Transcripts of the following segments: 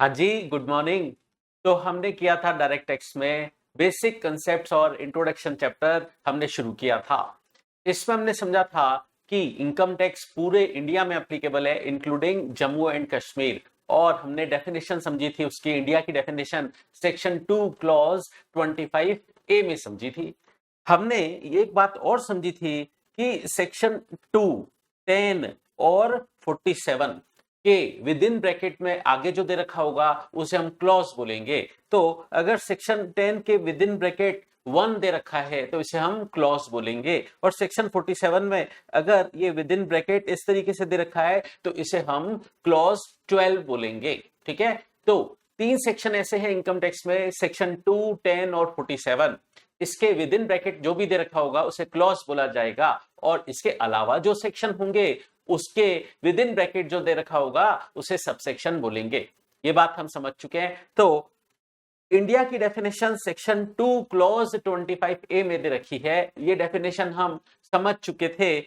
हाँ जी, good morning. तो हमने किया था डायरेक्ट टैक्स में बेसिक कंसेप्ट्स और इंट्रोडक्शन चैप्टर हमने शुरू किया था। इसमें हमने समझा था कि इनकम टैक्स पूरे इंडिया में एप्लीकेबल है इंक्लूडिंग जम्मू एंड कश्मीर, और हमने डेफिनेशन समझी थी उसकी, इंडिया की डेफिनेशन सेक्शन 2 क्लॉज 25A में समझी थी। हमने एक बात और समझी थी कि सेक्शन 2, 10 और 47 के विद इन ब्रैकेट में आगे जो दे रखा होगा उसे हम क्लॉज बोलेंगे। तो अगर सेक्शन 10 के विद इन ब्रैकेट 1 दे रखा है तो इसे हम क्लॉज बोलेंगे, और सेक्शन 47 में अगर ये विद इन ब्रैकेट इस तरीके से दे रखा है तो इसे हम क्लॉज 12 बोलेंगे। ठीक है, तो 3 सेक्शन ऐसे हैं इनकम टैक्स में, सेक्शन 2, 10 और 47। इसके विद इन ब्रैकेट जो भी दे रखा होगा उसे क्लॉज बोला जाएगा, और इसके अलावा जो सेक्शन होंगे उसके विद इन ब्रैकेट जो दे रखा होगा उसे सबसेक्शन बोलेंगे। ये बात हम समझ चुके हैं। तो इंडिया की डेफिनेशन सेक्शन 2 क्लॉज 25A में दे रखी है, ये डेफिनेशन हम समझ चुके थे।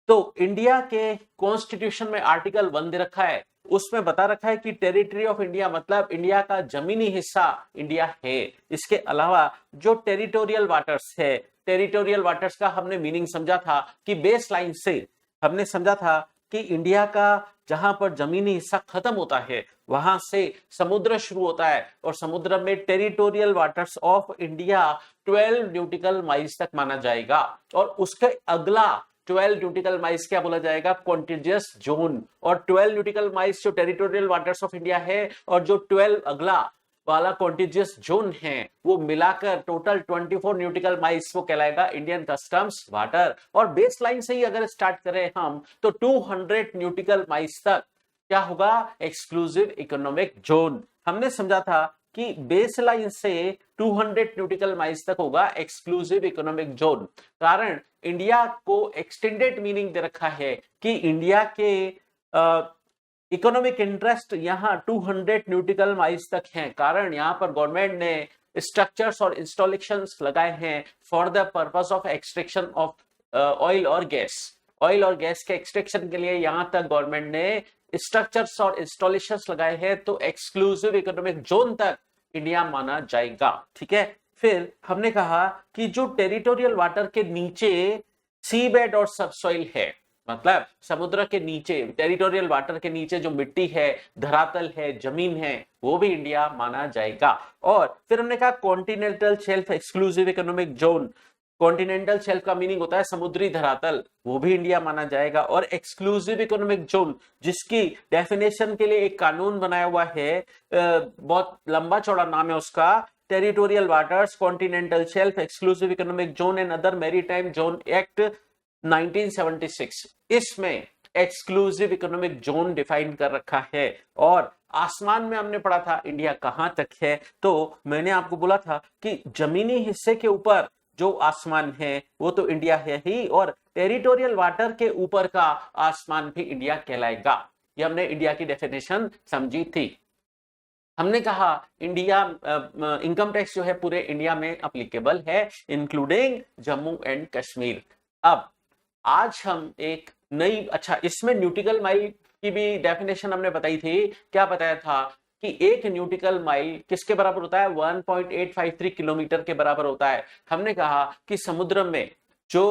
तो इंडिया के कॉन्स्टिट्यूशन में आर्टिकल 1 दे रखा है, उसमें बता रखा है कि टेरिटरी ऑफ इंडिया मतलब इंडिया का जमीनी हिस्सा इंडिया है। इसके अलावा जो टेरिटोरियल वाटर्स है, टेरिटोरियल वाटर्स का हमने मीनिंग समझा था कि बेस लाइन से हमने समझा था कि इंडिया का जहां पर जमीनी हिस्सा खत्म होता है वहां से समुद्र शुरू होता है, और समुद्र में territorial waters of India 12 न्यूटिकल miles तक माना जाएगा, और उसके अगला 12 न्यूटिकल माइल्स क्या बोला जाएगा, कॉन्टिजियस जोन। और 12 न्यूटिकल माइल्स जो टेरिटोरियल वाटर्स ऑफ इंडिया है और जो 12 अगला वाला कॉन्टिजियस जोन है वो मिलाकर टोटल 24 न्यूटिकल माइल्स वो कहलाएगा इंडियन कस्टम्स वाटर। और बेस लाइन से ही अगर स्टार्ट करें हम तो 200 न्यूटिकल माइल्स तक क्या होगा, एक्सक्लूसिव इकोनॉमिक जोन। हमने समझा था कि बेस लाइन से 200 न्यूटिकल माइल्स तक होगा एक्सक्लूसिव इकोनॉमिक जोन। कारण इंडिया को एक्सटेंडेड मीनिंग दे रखा है कि इंडिया के इकोनॉमिक इंटरेस्ट यहाँ 200 न्यूटिकल माइल्स तक हैं। कारण यहाँ पर गवर्नमेंट ने स्ट्रक्चर्स और इंस्टॉलेशंस लगाए हैं for the purpose of extraction of oil और गैस। ऑयल और गैस के एक्सट्रैक्शन के लिए यहाँ तक गवर्नमेंट ने स्ट्रक्चर्स और इंस्टॉलेशंस लगाए हैं, तो एक्सक्लूसिव इकोनॉमिक जोन तक इंडिया माना जाएगा। ठीक है, फिर हमने कहा कि जो टेरिटोरियल वाटर के नीचे सी बेड और सबसॉइल है, मतलब समुद्र के नीचे टेरिटोरियल वाटर के नीचे जो मिट्टी है, धरातल है, जमीन है, वो भी इंडिया माना जाएगा। और फिर हमने कहा continental shelf exclusive economic zone. Continental shelf का मीनिंग होता है समुद्री धरातल, वो भी इंडिया माना जाएगा। और एक्सक्लूसिव इकोनॉमिक जोन जिसकी डेफिनेशन के लिए एक कानून बनाया हुआ है, बहुत लंबा चौड़ा नाम है उसका, territorial waters, continental shelf, exclusive economic zone and other maritime zone act 1976। इसमें एक्सक्लूसिव इकोनॉमिक जोन डिफाइन कर रखा है। और आसमान में हमने पढ़ा था इंडिया कहां तक है, तो मैंने आपको बोला था कि जमीनी हिस्से के ऊपर जो आसमान है वो तो इंडिया है ही, और टेरिटोरियल वाटर के ऊपर का आसमान भी इंडिया कहलाएगा। ये हमने इंडिया की डेफिनेशन समझी थी। हमने कहा इंडिया इनकम टैक्स जो है पूरे इंडिया में अप्लीकेबल है इंक्लूडिंग जम्मू एंड कश्मीर। अब आज हम एक नई, अच्छा इसमें न्यूटिकल माइल की भी डेफिनेशन हमने बताई थी। क्या बताया था कि एक न्यूटिकल माइल किसके बराबर होता है, 1.853 किलोमीटर के बराबर होता है। हमने कहा कि समुद्र में जो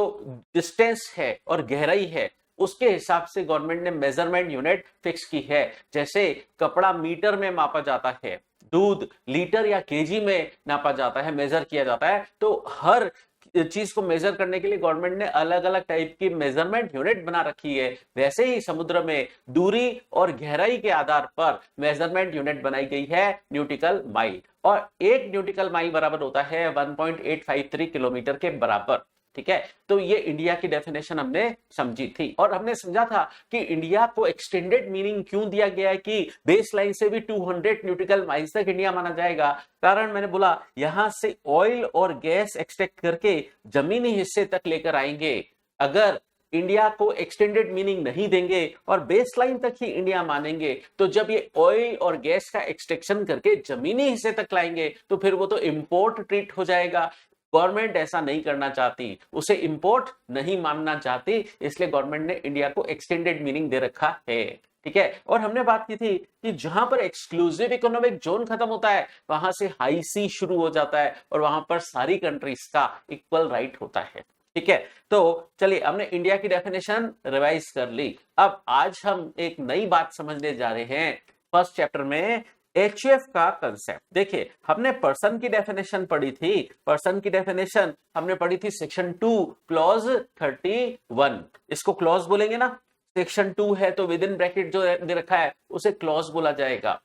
डिस्टेंस है और गहराई है उसके हिसाब से गवर्नमेंट ने मेजरमेंट यूनिट फिक्स की है। जैसे कपड़ा मीटर में मापा जाता है, दूध लीटर या केजी में नापा जाता है, मेजर किया जाता है, तो हर चीज को मेजर करने के लिए गवर्नमेंट ने अलग अलग टाइप की मेजरमेंट यूनिट बना रखी है। वैसे ही समुद्र में दूरी और गहराई के आधार पर मेजरमेंट यूनिट बनाई गई है न्यूटिकल माइल, और एक न्यूटिकल माइल बराबर होता है 1.853 किलोमीटर के बराबर। ठीक है, तो ये इंडिया की डेफिनेशन हमने समझी थी। और हमने समझा था कि इंडिया को एक्सटेंडेड मीनिंग क्यों दिया गया है कि बेस लाइन से भी 200 न्यूटिकल माइल्स तक इंडिया माना जाएगा। कारण मैंने बोला यहां से ऑयल और गैस एक्सट्रैक्ट करके जमीनी हिस्से तक लेकर आएंगे। अगर इंडिया को एक्सटेंडेड मीनिंग नहीं देंगे और बेस लाइन तक ही इंडिया मानेंगे, तो जब ये ऑयल और गैस का एक्सट्रैक्शन करके जमीनी हिस्से तक लाएंगे तो फिर वो तो इंपोर्ट ट्रीट हो जाएगा। गवर्नमेंट ऐसा नहीं करना चाहती, उसे इंपोर्ट नहीं मानना चाहती, इसलिए गवर्नमेंट ने इंडिया को एक्सटेंडेड मीनिंग दे रखा है। ठीक है। और हमने बात की थी कि जहां पर एक्सक्लूसिव इकोनॉमिक जोन खत्म होता है वहां से हाई सी शुरू हो जाता है और वहां पर सारी कंट्रीज का इक्वल राइट होता है। ठीक है, तो चलिए हमने इंडिया की डेफिनेशन रिवाइज कर ली। अब आज हम एक नई बात समझने जा रहे हैं फर्स्ट चैप्टर में, एचयूएफ का कंसेप्ट। देखिए हमने पर्सन की डेफिनेशन पढ़ी थी, पर्सन की डेफिनेशन हमने पढ़ी थी सेक्शन 2 क्लॉज 31। इसको क्लॉज बोलेंगे ना, सेक्शन 2 है तो विद इन ब्रैकेट जो दे रखा है उसे क्लॉज बोला जाएगा।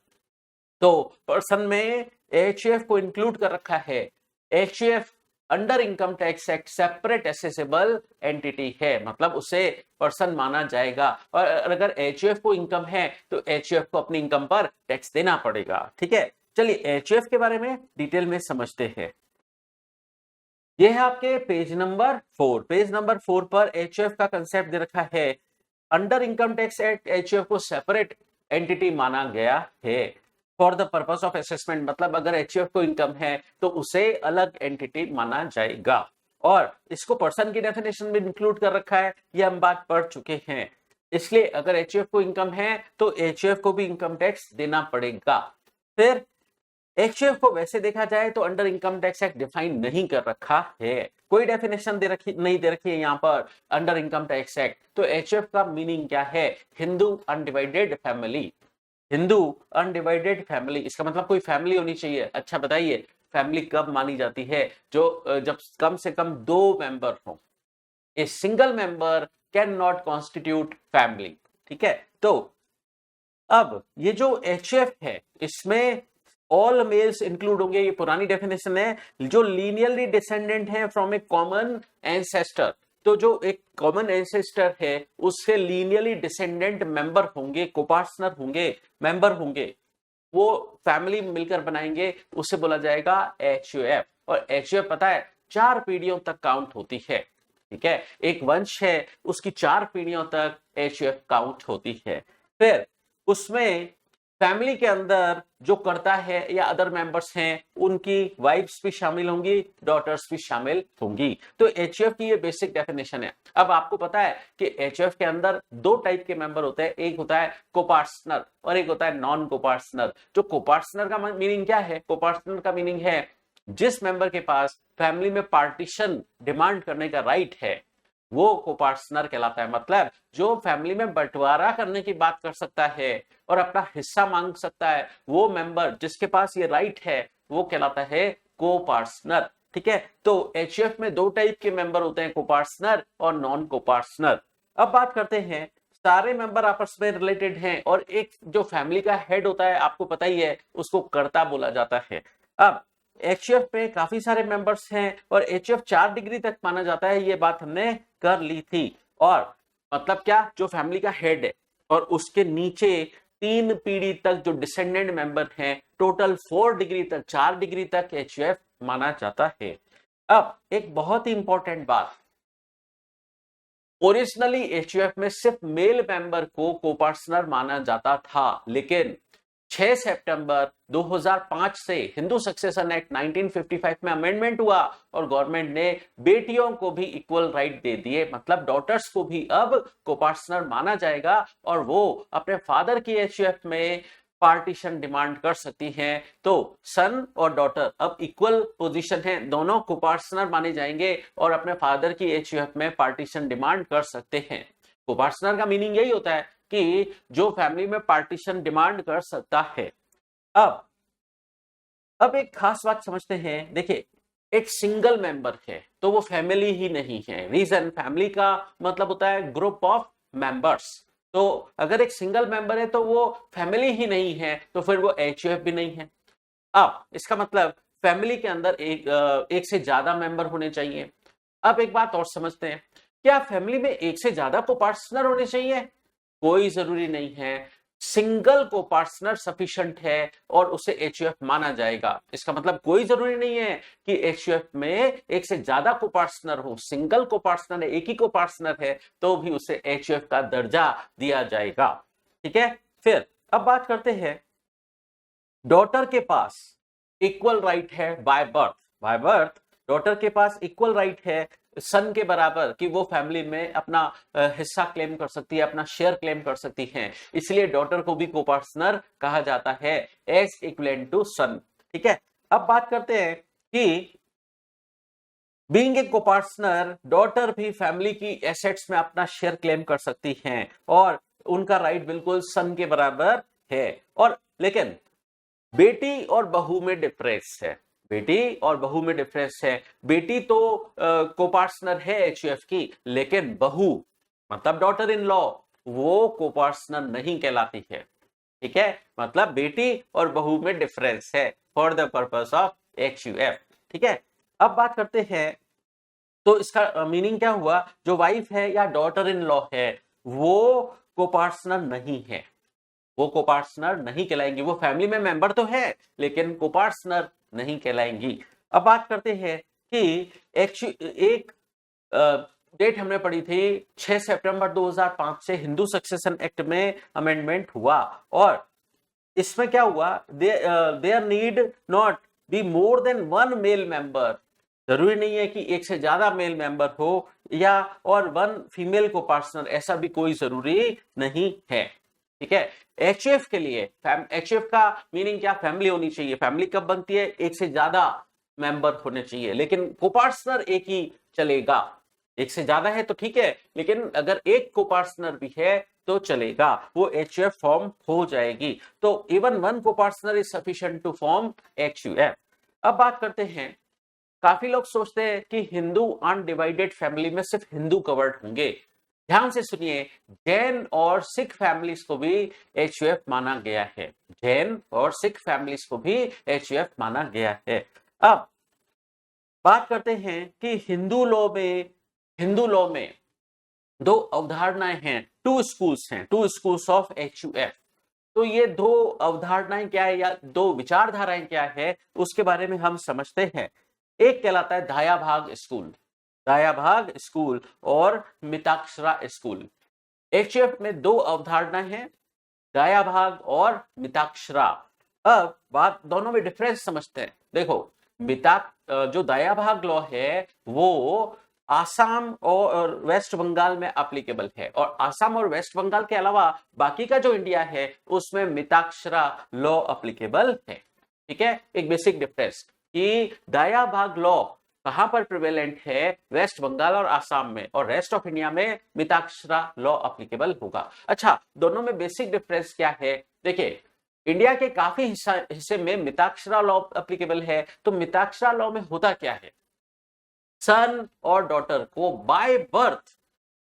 तो पर्सन में एचयूएफ को इंक्लूड कर रखा है। HUF under income tax act separate accessible entity है, मतलब उसे पर्सन माना जाएगा। और अगर एचयूएफ को इनकम है तो एचयूएफ को अपनी इनकम पर टैक्स देना पड़ेगा। ठीक है, चलिए एचयूएफ के बारे में डिटेल में समझते हैं। यह है आपके पेज नंबर 4। पेज नंबर 4 पर एचयूएफ का कंसेप्ट दे रखा है। Under income tax act HUF को सेपरेट एंटिटी माना गया है for the purpose of assessment, मतलब अगर एचयूएफ को इनकम है तो उसे अलग एंटिटी माना जाएगा। और इसको पर्सन की डेफिनेशन में इंक्लूड कर रखा है, ये हम बात पढ़ चुके हैं। इसलिए अगर एचयूएफ को इनकम है तो एचयूएफ को भी इनकम टैक्स देना पड़ेगा। फिर एचयूएफ को वैसे देखा जाए तो under income tax act define नहीं कर रखा है, कोई डेफिनेशन नहीं दे रखी है यहाँ पर अंडर इनकम टैक्स एक्ट। तो एचयूएफ का मीनिंग क्या है? Hindu undivided family. Hindu undivided family, इसका मतलब कोई फैमिली होनी चाहिए। अच्छा बताइए फैमिली कब मानी जाती है? जब कम से कम 2 मेंबर हो। A single member can not constitute family. ठीक है, तो अब ये जो एचयूएफ है इसमें ऑल मेल्स इंक्लूड होंगे, ये पुरानी डेफिनेशन है। जो लीनियरली डिसेंडेंट है फ्रॉम ए कॉमन एंसेस्टर, तो जो एक कॉमन एंसेस्टर है उससे लीनियरली डिसेंडेंट मेंबर होंगे, कोपार्टनर होंगे, मेंबर होंगे, वो फैमिली मिलकर बनाएंगे, उसे बोला जाएगा एचयूएफ। और एचयूएफ पता है 4 पीढ़ियों तक काउंट होती है। ठीक है, एक वंश है उसकी 4 पीढ़ियों तक एचयूएफ काउंट होती है। फिर उसमें फैमिली के अंदर जो करता है या अदर मेंबर्स हैं उनकी वाइफ्स भी शामिल होंगी, डॉटर्स भी शामिल होंगी। तो एचयूएफ की ये बेसिक डेफिनेशन है। अब आपको पता है कि एचयूएफ के अंदर 2 टाइप के मेंबर होते हैं, एक होता है कोपार्टनर और एक होता है नॉन कोपार्टनर। जो कोपार्टनर का मीनिंग क्या है? कोपार्टनर का मीनिंग है जिस मेंबर के पास फैमिली में पार्टीशन डिमांड करने का राइट है वो कोपार्टनर कहलाता है। मतलब जो फैमिली में बंटवारा करने की बात कर सकता है और अपना हिस्सा मांग सकता है, वो मेंबर जिसके पास ये राइट है वो कहलाता है कोपार्टनर। ठीक है, तो एचयूएफ में 2 टाइप के मेंबर होते हैं, कोपार्टनर और नॉन कोपार्टनर। अब बात करते हैं, सारे मेंबर आपस में रिलेटेड हैं और एक जो फैमिली का हेड होता है आपको पता ही है उसको कर्ता बोला जाता है। अब एचयूएफ में काफी सारे मेंबर्स हैं और एचयूएफ 4 डिग्री तक माना जाता है, ये बात हमने कर ली थी। और मतलब क्या, जो फैमिली का हेड है और उसके नीचे 3 पीढ़ी तक जो डिसेंडेंट मेंबर हैं, टोटल 4 डिग्री तक, 4 डिग्री तक एचयूएफ माना जाता है। अब एक बहुत ही इंपॉर्टेंट बात, ओरिजिनली एचयूएफ में सिर्फ मेल मेंबर को कोपार्टनर माना जाता था, लेकिन 6 सितंबर 2005 से हिंदू सक्सेशन एक्ट 1955 में अमेंडमेंट हुआ और गवर्नमेंट ने बेटियों को भी इक्वल राइट दे दिए। मतलब डॉटर्स को भी अब कोपार्टनर माना जाएगा और वो अपने फादर की एचयूएफ में पार्टीशन डिमांड कर सकती हैं। तो सन और डॉटर अब इक्वल पोजीशन है, दोनों कोपार्टनर माने जाएंगे और अपने फादर की एचयूएफ में पार्टीशन डिमांड कर सकते हैं। कोपार्टनर का मीनिंग यही होता है कि जो फैमिली में पार्टीशन डिमांड कर सकता है। अब एक खास बात समझते हैं। देखिए एक सिंगल मेंबर है तो वो फैमिली ही नहीं है। रीजन, फैमिली का मतलब होता है ग्रुप ऑफ मेंबर्स। तो अगर एक सिंगल मेंबर है तो वो फैमिली ही नहीं है, तो फिर वो एचयूएफ भी नहीं है। अब इसका मतलब फैमिली के अंदर एक से ज्यादा मेंबर होने चाहिए। अब एक बात और समझते हैं, क्या फैमिली में एक से ज्यादा कोपार्टनर होने चाहिए? कोई जरूरी नहीं है, सिंगल कोपार्टनर सफिशिएंट है और उसे एचयूएफ माना जाएगा। इसका मतलब कोई जरूरी नहीं है कि एचयूएफ में एक से ज्यादा कोपार्टनर हो, सिंगल कोपार्टनर है, एक ही कोपार्टनर है तो भी उसे एचयूएफ का दर्जा दिया जाएगा। ठीक है, फिर अब बात करते हैं, डॉटर के पास इक्वल राइट है by birth. By birth daughter के पास इक्वल राइट है सन के बराबर कि वो फैमिली में अपना हिस्सा क्लेम कर सकती है, अपना शेयर क्लेम कर सकती है, इसलिए डॉटर को भी कोपार्टनर कहा जाता है एज इक्विवेलेंट टू सन। ठीक है, अब बात करते हैं कि बीइंग ए कोपार्टनर डॉटर भी फैमिली की एसेट्स में अपना शेयर क्लेम कर सकती हैं और उनका राइट बिल्कुल सन के बराबर है। और लेकिन बेटी और बहू में डिफरेंस है, बेटी और बहू में डिफरेंस है। बेटी तो कोपार्टनर है एचयूएफ की, लेकिन बहू मतलब डॉटर इन लॉ वो कोपार्टनर नहीं कहलाती है। ठीक है, मतलब बेटी और बहू में डिफरेंस है for the purpose of HUF. ठीक है, अब बात करते हैं तो इसका मीनिंग क्या हुआ, जो वाइफ है या डॉटर इन लॉ है वो कोपार्टनर नहीं है, वो कोपार्टनर नहीं कहलाएंगी, वो फैमिली में मेंबर तो है लेकिन कोपार्टनर नहीं कहलाएंगी। अब बात करते हैं कि एक डेट हमने पढ़ी थी 6 सितंबर 2005 से हिंदू सक्सेशन एक्ट में अमेंडमेंट हुआ और इसमें क्या हुआ, there need not be more than one male member, जरूरी नहीं है कि एक से ज्यादा मेल मेंबर हो या और वन फीमेल कोपार्टनर, ऐसा भी कोई जरूरी नहीं है। ठीक है, एचयूएफ के लिए एचयूएफ का मीनिंग क्या, फैमिली होनी चाहिए। फैमिली कब बनती है, एक से ज्यादा मेंबर होने चाहिए, लेकिन कोपार्टनर एक ही चलेगा। एक से ज्यादा है तो ठीक है, लेकिन अगर एक कोपार्टनर भी है तो चलेगा, वो एचयूएफ फॉर्म हो जाएगी। तो even one copartner is sufficient to form HUF. अब बात करते हैं, काफी लोग सोचते हैं कि हिंदू अनडिवाइडेड फैमिली में सिर्फ हिंदू कवर्ड होंगे। ध्यान से सुनिए, जैन और सिख फैमिलीज को भी एचयूएफ माना गया है, जैन और सिख फैमिलीज को भी एचयूएफ माना गया है। अब बात करते हैं कि हिंदू लॉ में दो अवधारणाएं हैं, टू स्कूल्स ऑफ एचयूएफ। तो ये दो अवधारणाएं क्या है या दो विचारधाराएं क्या है उसके बारे में हम समझते हैं। एक कहलाता है दाया भाग स्कूल और मिताक्षरा स्कूल। एचयूएफ में दो अवधारणाएं हैं, दाया भाग और मिताक्षरा। अब बात दोनों में डिफरेंस समझते हैं। देखो, जो दाया भाग लॉ है वो आसाम और वेस्ट बंगाल में एप्लीकेबल है और आसाम और वेस्ट बंगाल के अलावा बाकी का जो इंडिया है उसमें मिताक्षरा लॉ एप्लीकेबल है। ठीक है, एक बेसिक डिफरेंस कि दाया भाग लॉ कहां पर प्रिवेलेंट है, वेस्ट बंगाल और आसाम में, और रेस्ट ऑफ इंडिया में मिताक्षरा लॉ एप्लीकेबल होगा। अच्छा, दोनों में बेसिक डिफरेंस क्या है, देखिए इंडिया के काफी हिस्से में मिताक्षरा लॉ एप्लीकेबल है। तो मिताक्षरा लॉ में होता क्या है, सन और डॉटर को बाय बर्थ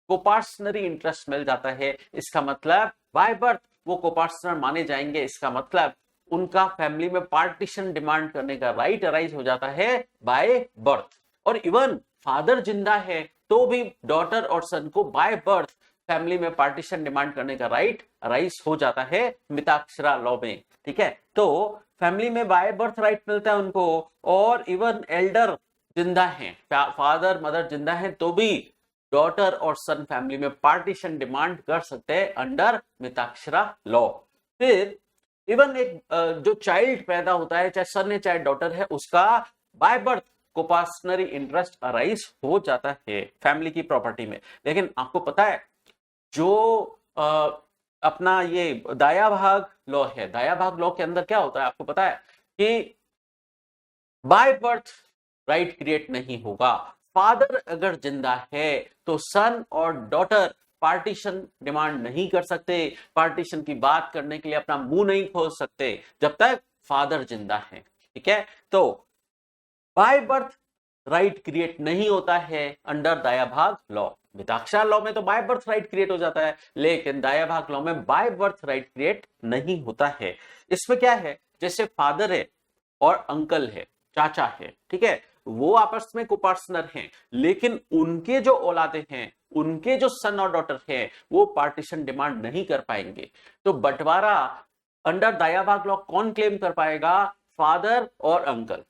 कोपार्टनरी इंटरेस्ट मिल जाता है। इसका मतलब बाय बर्थ वो कोपार्टनर माने जाएंगे, इसका मतलब उनका फैमिली में पार्टीशन डिमांड करने का राइट अराइज हो जाता है बाय बर्थ। और इवन फादर जिंदा है तो भी डॉटर और सन को बाय बर्थ फैमिली में पार्टीशन डिमांड करने का राइट अराइज हो जाता है मिताक्षरा लॉ में। ठीक है, तो फैमिली में बाय बर्थ राइट मिलता है उनको, और इवन एल्डर जिंदा है, फादर मदर जिंदा है तो भी डॉटर और सन फैमिली में पार्टीशन डिमांड कर सकते हैं अंडर मिताक्षरा लॉ। फिर इवन एक जो चाइल्ड पैदा होता है, चाहे सन है चाहे डॉटर है, उसका बाय बर्थ कोपार्टनरी इंटरेस्ट अराइज हो जाता है फैमिली की प्रॉपर्टी में। लेकिन आपको पता है जो अपना ये दाया भाग लॉ है, दाया भाग लॉ के अंदर क्या होता है आपको पता है कि बाय बर्थ राइट क्रिएट नहीं होगा। फादर अगर जिंदा है तो सन और डॉटर पार्टीशन डिमांड नहीं कर सकते, पार्टीशन की बात करने के लिए अपना मुंह नहीं खोल सकते जब तक फादर जिंदा है। ठीक है, तो बाय बर्थ राइट क्रिएट नहीं होता है अंडर दाया भाग लॉ। मिताक्षरा लॉ में तो बाय बर्थ राइट क्रिएट हो जाता है, लेकिन दाया भाग लॉ में बाय बर्थ राइट क्रिएट नहीं होता है। इसमें क्या है, जैसे फादर है और अंकल है, चाचा है, ठीक है, वो आपस में कोपार्टनर हैं, लेकिन उनके जो औलादे हैं, उनके जो सन और डॉटर हैं, वो पार्टीशन डिमांड नहीं कर पाएंगे। तो बंटवारा अंडर दाया भाग लॉ कौन क्लेम कर पाएगा, फादर और अंकल।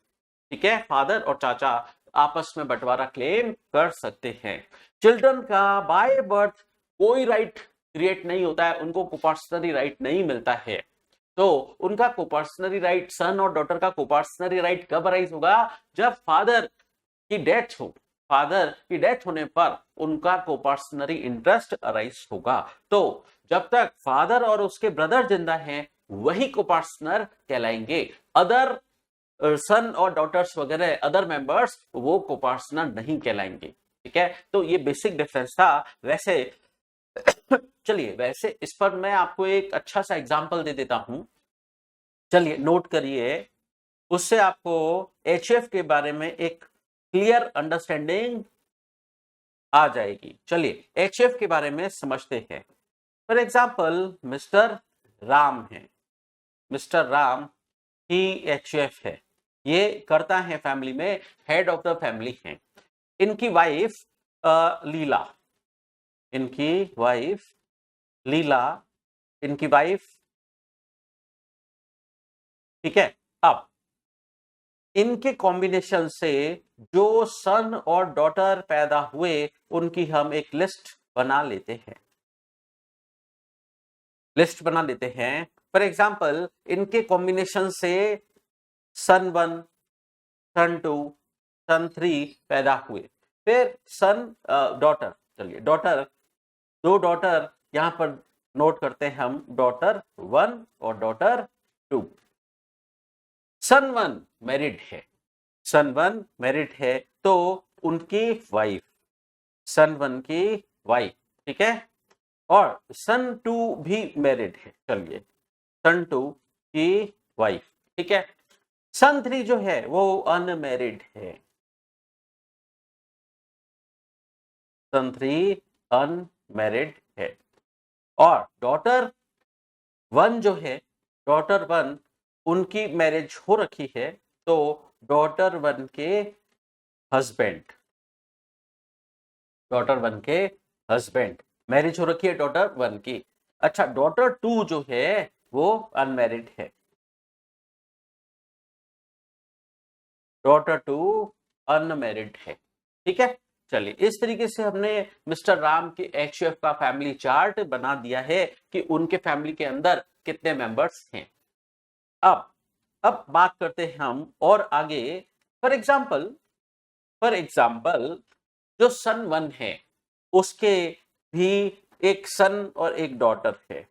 ठीक है, फादर और चाचा आपस में बंटवारा क्लेम कर सकते हैं। चिल्ड्रन का बाय बर्थ कोई राइट क्रिएट नहीं होता है, उनको कोपार्टनरी राइट नहीं मिलता है। तो उनका कोपार्टनरी राइट, सन और डॉटर का कोपार्टनरी राइट कब अराइज होगा, जब फादर की डेथ हो, फादर की डेथ होने पर उनका कोपार्सनरी इंटरेस्ट अराइज होगा। तो जब तक फादर और उसके ब्रदर जिंदा हैं वही कोपार्सनर कहलाएंगे। अदर सन और डॉटर्स वगैरह अदर मेंबर्स वो कोपार्सनर नहीं कहलाएंगे। ठीक है, तो ये बेसिक डिफरेंस था। वैसे चलिए, वैसे इस पर मैं आपको एक अच्छा सा एग्जांपल दे देता हूं। चलिए नोट करिए, उससे आपको एचएफ के बारे में एक क्लियर अंडरस्टैंडिंग आ जाएगी। चलिए एचएफ के बारे में समझते हैं। फॉर एग्जांपल मिस्टर राम है, मिस्टर राम ही एचएफ है। ये करता है फैमिली में, हेड ऑफ द फैमिली है। इनकी वाइफ लीला, इनकी वाइफ लीला, इनकी वाइफ, ठीक है। अब इनके कॉम्बिनेशन से जो सन और डॉटर पैदा हुए उनकी हम एक लिस्ट बना लेते हैं, लिस्ट बना लेते हैं। फॉर एग्जाम्पल इनके कॉम्बिनेशन से सन 1, सन 2, सन 3 पैदा हुए। फिर सन डॉटर, चलिए डॉटर, दो डॉटर यहां पर नोट करते हैं हम, डॉटर 1 और डॉटर 2। सन 1 मैरिड है, सन 1 मैरिड है, तो उनकी वाइफ, सन 1 की वाइफ, ठीक है। और सन 2 भी मैरिड है, चलिए सन 2 की वाइफ, ठीक है। सन 3 जो है वो अनमैरिड है, सन 3 अनमैरिड है। और डॉटर 1 जो है, डॉटर 1 उनकी मैरिज हो रखी है, तो डॉटर 1 के हस्बैंड, डॉटर 1 के हस्बैंड, मैरिज हो रखी है डॉटर 1 की। अच्छा, डॉटर 2 जो है वो अनमैरिड है, डॉटर 2 अनमैरिड है, ठीक है। चलिए इस तरीके से हमने मिस्टर राम के एचयूएफ का फैमिली चार्ट बना दिया है कि उनके फैमिली के अंदर कितने मेंबर्स हैं। अब बात करते हैं हम और आगे। फॉर एग्जाम्पल जो सन 1 है उसके भी एक सन और एक डॉटर है।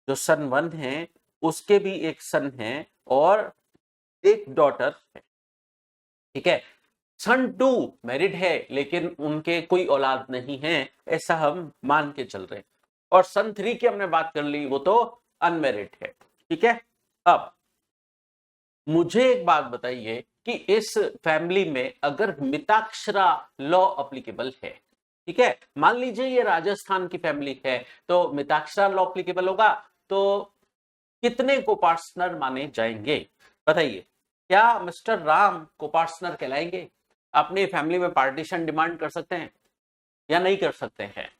जो सन 1 है उसके भी एक सन है और एक डॉटर है, ठीक है। सन 2 मैरिड है लेकिन उनके कोई औलाद नहीं है, ऐसा हम मान के चल रहे हैं। और सन 3 की हमने बात कर ली, वो तो अनमैरिड है, ठीक है। अब मुझे एक बात बताइए कि इस फैमिली में अगर मिताक्षरा लॉ अप्लीकेबल है, ठीक है, मान लीजिए ये राजस्थान की फैमिली है, तो मिताक्षरा लॉ अप्लीकेबल होगा, तो कितने कोपार्टनर माने जाएंगे बताइए। क्या मिस्टर राम कोपार्टनर कहलाएंगे? अपनी फैमिली में पार्टीशन डिमांड कर सकते हैं या नहीं कर सकते हैं?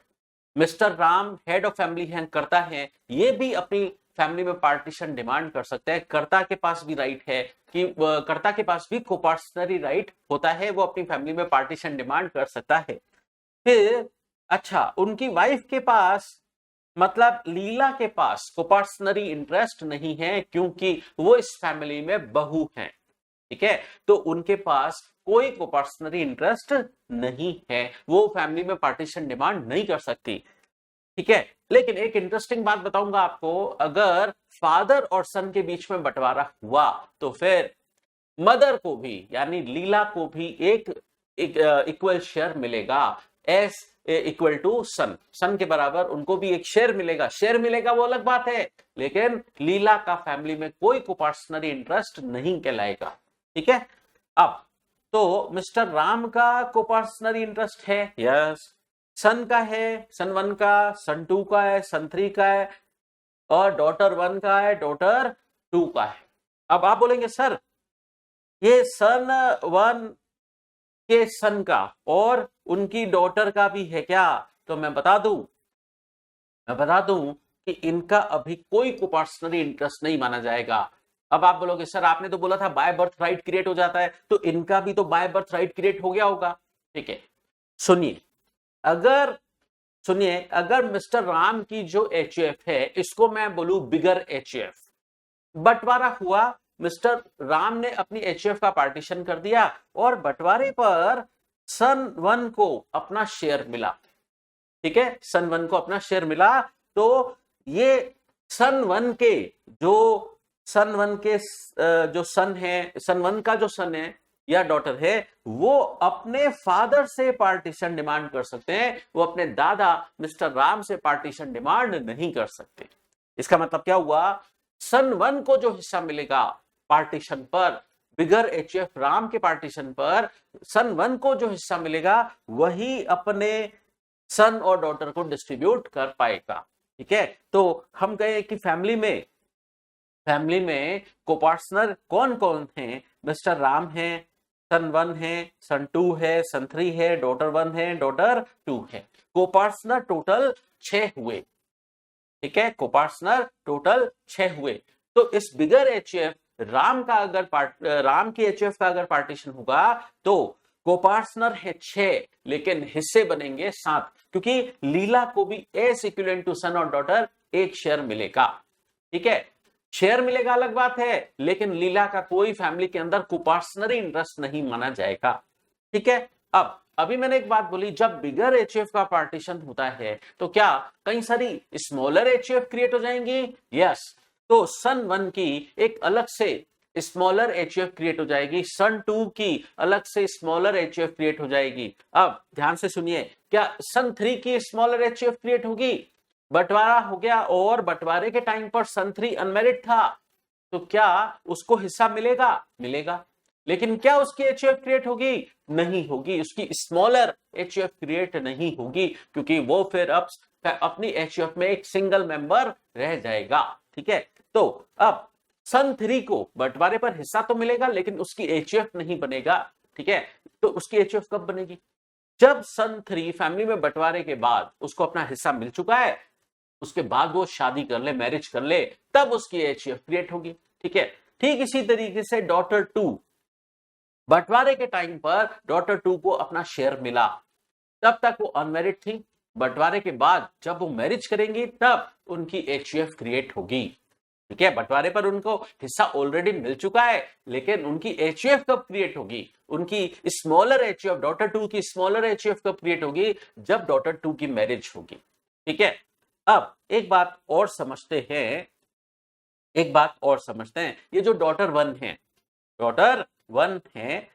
Mister Ram head of family है, करता है, ये भी अपनी फैमिली में पार्टीशन डिमांड कर सकते हैं। कर्ता के पास भी राइट है कि कर्ता के पास भी कोपार्टनरी राइट होता है, वो अपनी फैमिली में पार्टीशन डिमांड कर सकता है। फिर अच्छा, उनकी वाइफ के पास, मतलब लीला के पास कोपार्टनरी इंटरेस्ट नहीं है क्योंकि वो इस फैमिली में बहू है, ठीक है। तो उनके पास कोई कोपार्टनरी इंटरेस्ट नहीं है, वो फैमिली में पार्टीशन डिमांड नहीं कर सकती, ठीक है। लेकिन एक इंटरेस्टिंग बात बताऊंगा आपको, अगर फादर और सन के बीच में बंटवारा हुआ तो फिर मदर को भी यानी लीला को भी एक इक्वल शेयर मिलेगा, एस इक्वल टू सन, सन के बराबर उनको भी एक शेयर मिलेगा। शेयर मिलेगा वो अलग बात है, लेकिन लीला का फैमिली में कोई कोपार्टनरी इंटरेस्ट नहीं कहलाएगा, ठीक है। अब तो मिस्टर राम का कोपार्टनरी इंटरेस्ट है, यस। सन का है, सन 1 का, सन 2 का है, सन 3 का है, और डॉटर 1 का है, डॉटर 2 का है। अब आप बोलेंगे सर ये सन 1 के सन का और उनकी डॉटर का भी है क्या? तो मैं बता दूं कि इनका अभी कोई कोपार्टनरी इंटरेस्ट नहीं माना जाएगा। अब आप बोलोगे सर आपने तो बोला था बाय बर्थ राइट क्रिएट हो जाता है, तो इनका भी तो बाय बर्थ राइट क्रिएट हो गया होगा, ठीक है। सुनिए, अगर मिस्टर राम की जो एचयूएफ है इसको मैं बोलूं बिगर एचयूएफ, बंटवारा हुआ, मिस्टर राम ने अपनी एचयूएफ का पार्टीशन कर दिया और बंटवारे पर सन 1 को अपना शेयर मिला, ठीक है, सन 1 को अपना शेयर मिला, तो ये सन 1 के जो सन 1 के जो सन है, सन 1 का जो सन है या डॉटर है, वो अपने फादर से पार्टीशन डिमांड कर सकते हैं, वो अपने दादा मिस्टर राम से पार्टीशन डिमांड नहीं कर सकते। इसका मतलब क्या हुआ, सन 1 को जो हिस्सा मिलेगा पार्टीशन पर, बिगर एचएफ राम के पार्टीशन पर सन 1 को जो हिस्सा मिलेगा वही अपने सन और डॉटर को डिस्ट्रीब्यूट कर पाएगा, ठीक है। तो हम कहे कि फैमिली में कोपार्टनर कौन कौन है, मिस्टर राम है, सन 1 है, सन 2 है, सन 3 है, डॉटर 1 है, डॉटर 2 है। कोपार्टनर टोटल 6 हुए, ठीक है, कोपार्टनर टोटल 6 हुए। तो इस बिगर एचएफ राम की एचएफ का अगर पार्टीशन होगा तो कोपार्टनर है 6, लेकिन हिस्से बनेंगे 7, क्योंकि लीला को भी एस इक्विवेलेंट टू सन और डॉटर एक शेयर मिलेगा, ठीक है। शेयर मिलेगा अलग बात है, लेकिन लीला का कोई फैमिली के अंदर कोपार्टनरी इंटरेस्ट नहीं माना जाएगा, ठीक है। अब अभी मैंने एक बात बोली, जब बिगर एचएफ का पार्टीशन होता है तो क्या कई सारी स्मॉलर एचएफ क्रिएट हो जाएंगी? यस। तो सन 1 की एक अलग से स्मॉलर एचएफ क्रिएट हो जाएगी, सन 2 की अलग से स्मॉलर एचएफ क्रिएट हो जाएगी। अब ध्यान से सुनिए, क्या सन 3 की स्मॉलर एचएफ क्रिएट होगी? बंटवारा हो गया और बंटवारे के टाइम पर सन 3 अनमेरिड था, तो क्या उसको हिस्सा मिलेगा? मिलेगा। लेकिन क्या उसकी एचएफ क्रिएट होगी? नहीं होगी, उसकी स्मॉलर एचएफ क्रिएट नहीं होगी, क्योंकि वो फिर अब अपनी एचएफ में एक सिंगल मेंबर रह जाएगा, ठीक है। तो अब सन 3 को बंटवारे पर हिस्सा तो मिलेगा, लेकिन उसकी एचएफ नहीं बनेगा, ठीक है। तो उसकी एचएफ कब बनेगी? जब सन 3 फैमिली में बंटवारे के बाद उसको अपना हिस्सा मिल चुका है, उसके बाद वो शादी कर ले, मैरिज कर ले, तब उसकी एचएफ क्रिएट होगी, ठीक है। ठीक इसी तरीके से डॉटर 2, बंटवारे के टाइम पर डॉटर 2 को अपना शेयर मिला, तब तक वो अनमैरिड थी। बंटवारे के बाद जब वो मैरिज करेंगी तब उनकी एचयूएफ क्रिएट होगी, ठीक है। बंटवारे पर उनको हिस्सा ऑलरेडी मिल चुका है, लेकिन उनकी एचयूएफ कब क्रिएट होगी? उनकी स्मॉलर एचयूएफ, डॉटर 2 की स्मॉलर एचयूएफ कब क्रिएट होगी? जब डॉटर 2 की मैरिज होगी, ठीक है। अब एक बात और समझते हैं, ये जो डॉटर 1 है,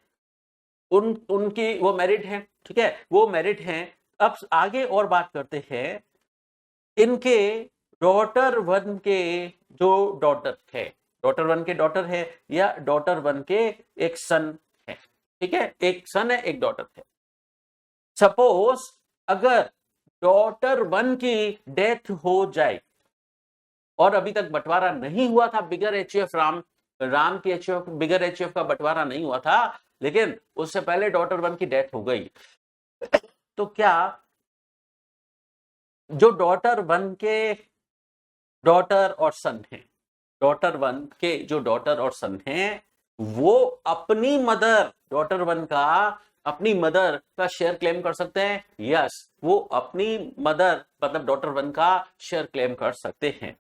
उनकी वो मैरिड है, ठीक है, वो मैरिड हैं। अब आगे और बात करते हैं, इनके डॉटर 1 के जो डॉटर है, डॉटर 1 के डॉटर है या डॉटर 1 के एक सन है, ठीक है, एक सन है एक डॉटर है। सपोज अगर डॉटर 1 की डेथ हो जाए और अभी तक बंटवारा नहीं हुआ था, बिगर एचयूएफ राम की एचयूएफ, बिगर एचयूएफ का बंटवारा नहीं हुआ था, लेकिन उससे पहले डॉटर 1 की डेथ हो गई, तो क्या जो डॉटर 1 के डॉटर और सन है, डॉटर 1 के जो डॉटर और सन है, वो अपनी मदर, डॉटर 1 का अपनी मदर का शेयर क्लेम कर सकते हैं? यस, वो अपनी मदर मतलब डॉटर 1 का शेयर क्लेम कर सकते हैं।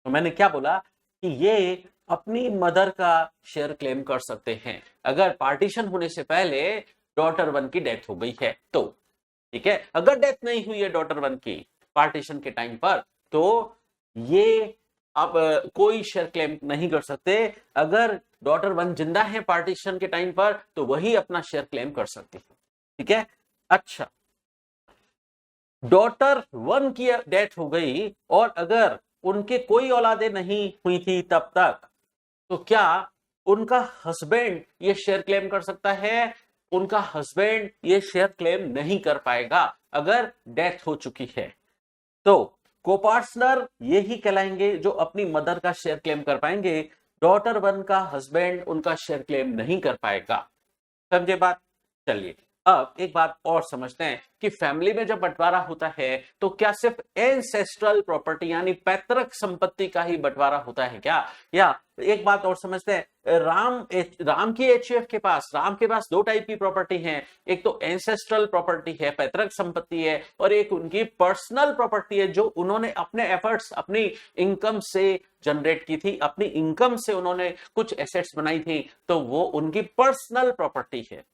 तो मैंने क्या बोला कि ये अपनी मदर का शेयर क्लेम कर सकते हैं अगर पार्टीशन होने से पहले डॉटर 1 की डेथ हो गई है तो, ठीक है। अगर डेथ नहीं हुई है डॉटर 1 की पार्टीशन के टाइम पर, तो ये अब कोई शेयर क्लेम नहीं कर सकते। अगर डॉटर 1 जिंदा है पार्टीशन के टाइम पर, तो वही अपना शेयर क्लेम कर सकते हैं, ठीक है। अच्छा, डॉटर 1 की डेथ हो गई और अगर उनके कोई औलादे नहीं हुई थी तब तक, तो क्या उनका हस्बैंड ये शेयर क्लेम कर सकता है? उनका हस्बैंड ये शेयर क्लेम नहीं कर पाएगा अगर डेथ हो चुकी है। तो कोपार्टनर यही कहलाएंगे जो अपनी मदर का शेयर क्लेम कर पाएंगे। डॉटर 1 का हस्बैंड उनका शेयर क्लेम नहीं कर पाएगा। समझे बात? चलिए अब एक बात और समझते हैं कि फैमिली में जब बंटवारा होता है तो क्या सिर्फ एंसेस्ट्रल प्रॉपर्टी यानी पैतृक संपत्ति का ही बंटवारा होता है क्या? या एक बात और समझते हैं, राम की एचयूएफ के पास, राम के पास 2 टाइप की प्रॉपर्टी है, एक तो एंसेस्ट्रल प्रॉपर्टी है, पैतृक संपत्ति है, और एक उनकी पर्सनल प्रॉपर्टी है जो उन्होंने अपने एफर्ट्स, अपनी इनकम से जनरेट की थी, अपनी इनकम से उन्होंने कुछ एसेट्स बनाई थी, तो वो उनकी पर्सनल प्रॉपर्टी है।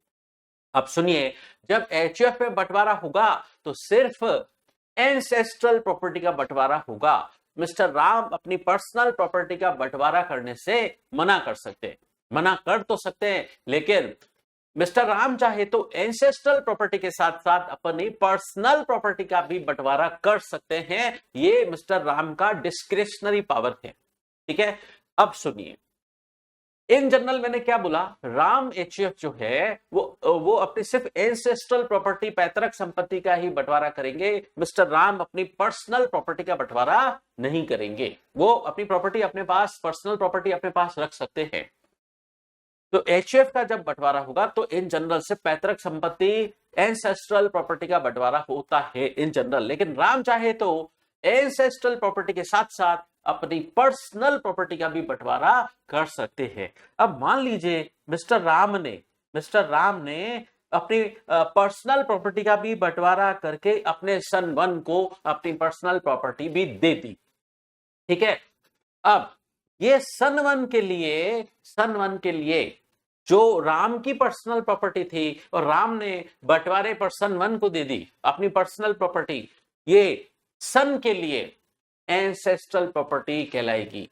अब सुनिए, जब एचयूएफ में बंटवारा होगा तो सिर्फ एंसेस्ट्रल प्रॉपर्टी का बंटवारा होगा। मिस्टर राम अपनी पर्सनल प्रॉपर्टी का बंटवारा करने से मना कर सकते हैं, मना कर तो सकते हैं, लेकिन मिस्टर राम चाहे तो एंसेस्ट्रल प्रॉपर्टी के साथ साथ अपनी पर्सनल प्रॉपर्टी का भी बंटवारा कर सकते हैं। ये मिस्टर राम का डिस्क्रिशनरी पावर है। ठीक है, अब सुनिए, इन जनरल मैंने क्या बोला, राम एचयूएफ जो है वो अपनी सिर्फ एंसेस्ट्रल प्रॉपर्टी, पैतृक संपत्ति का ही बंटवारा करेंगे। मिस्टर राम अपनी पर्सनल प्रॉपर्टी का बंटवारा नहीं करेंगे। वो अपनी प्रॉपर्टी अपने पास, पर्सनल प्रॉपर्टी अपने पास रख सकते हैं। तो एचयूएफ का जब बंटवारा होगा तो इन जनरल से पैतृक संपत्ति, एंसेस्ट्रल प्रॉपर्टी का बंटवारा होता है इन जनरल, लेकिन राम चाहे तो एंसेस्ट्रल प्रॉपर्टी के साथ साथ अपनी पर्सनल प्रॉपर्टी का भी बंटवारा कर सकते हैं। अब मान लीजिए मिस्टर राम ने अपनी पर्सनल प्रॉपर्टी का भी बंटवारा करके अपने सन 1 को अपनी पर्सनल प्रॉपर्टी भी दे दी। ठीक है, अब ये सन 1 के लिए जो राम की पर्सनल प्रॉपर्टी थी और राम ने बंटवारे पर सन 1 को दे दी अपनी पर्सनल प्रॉपर्टी, ये सन के लिए एंसेस्ट्रल प्रॉपर्टी कहलाएगी।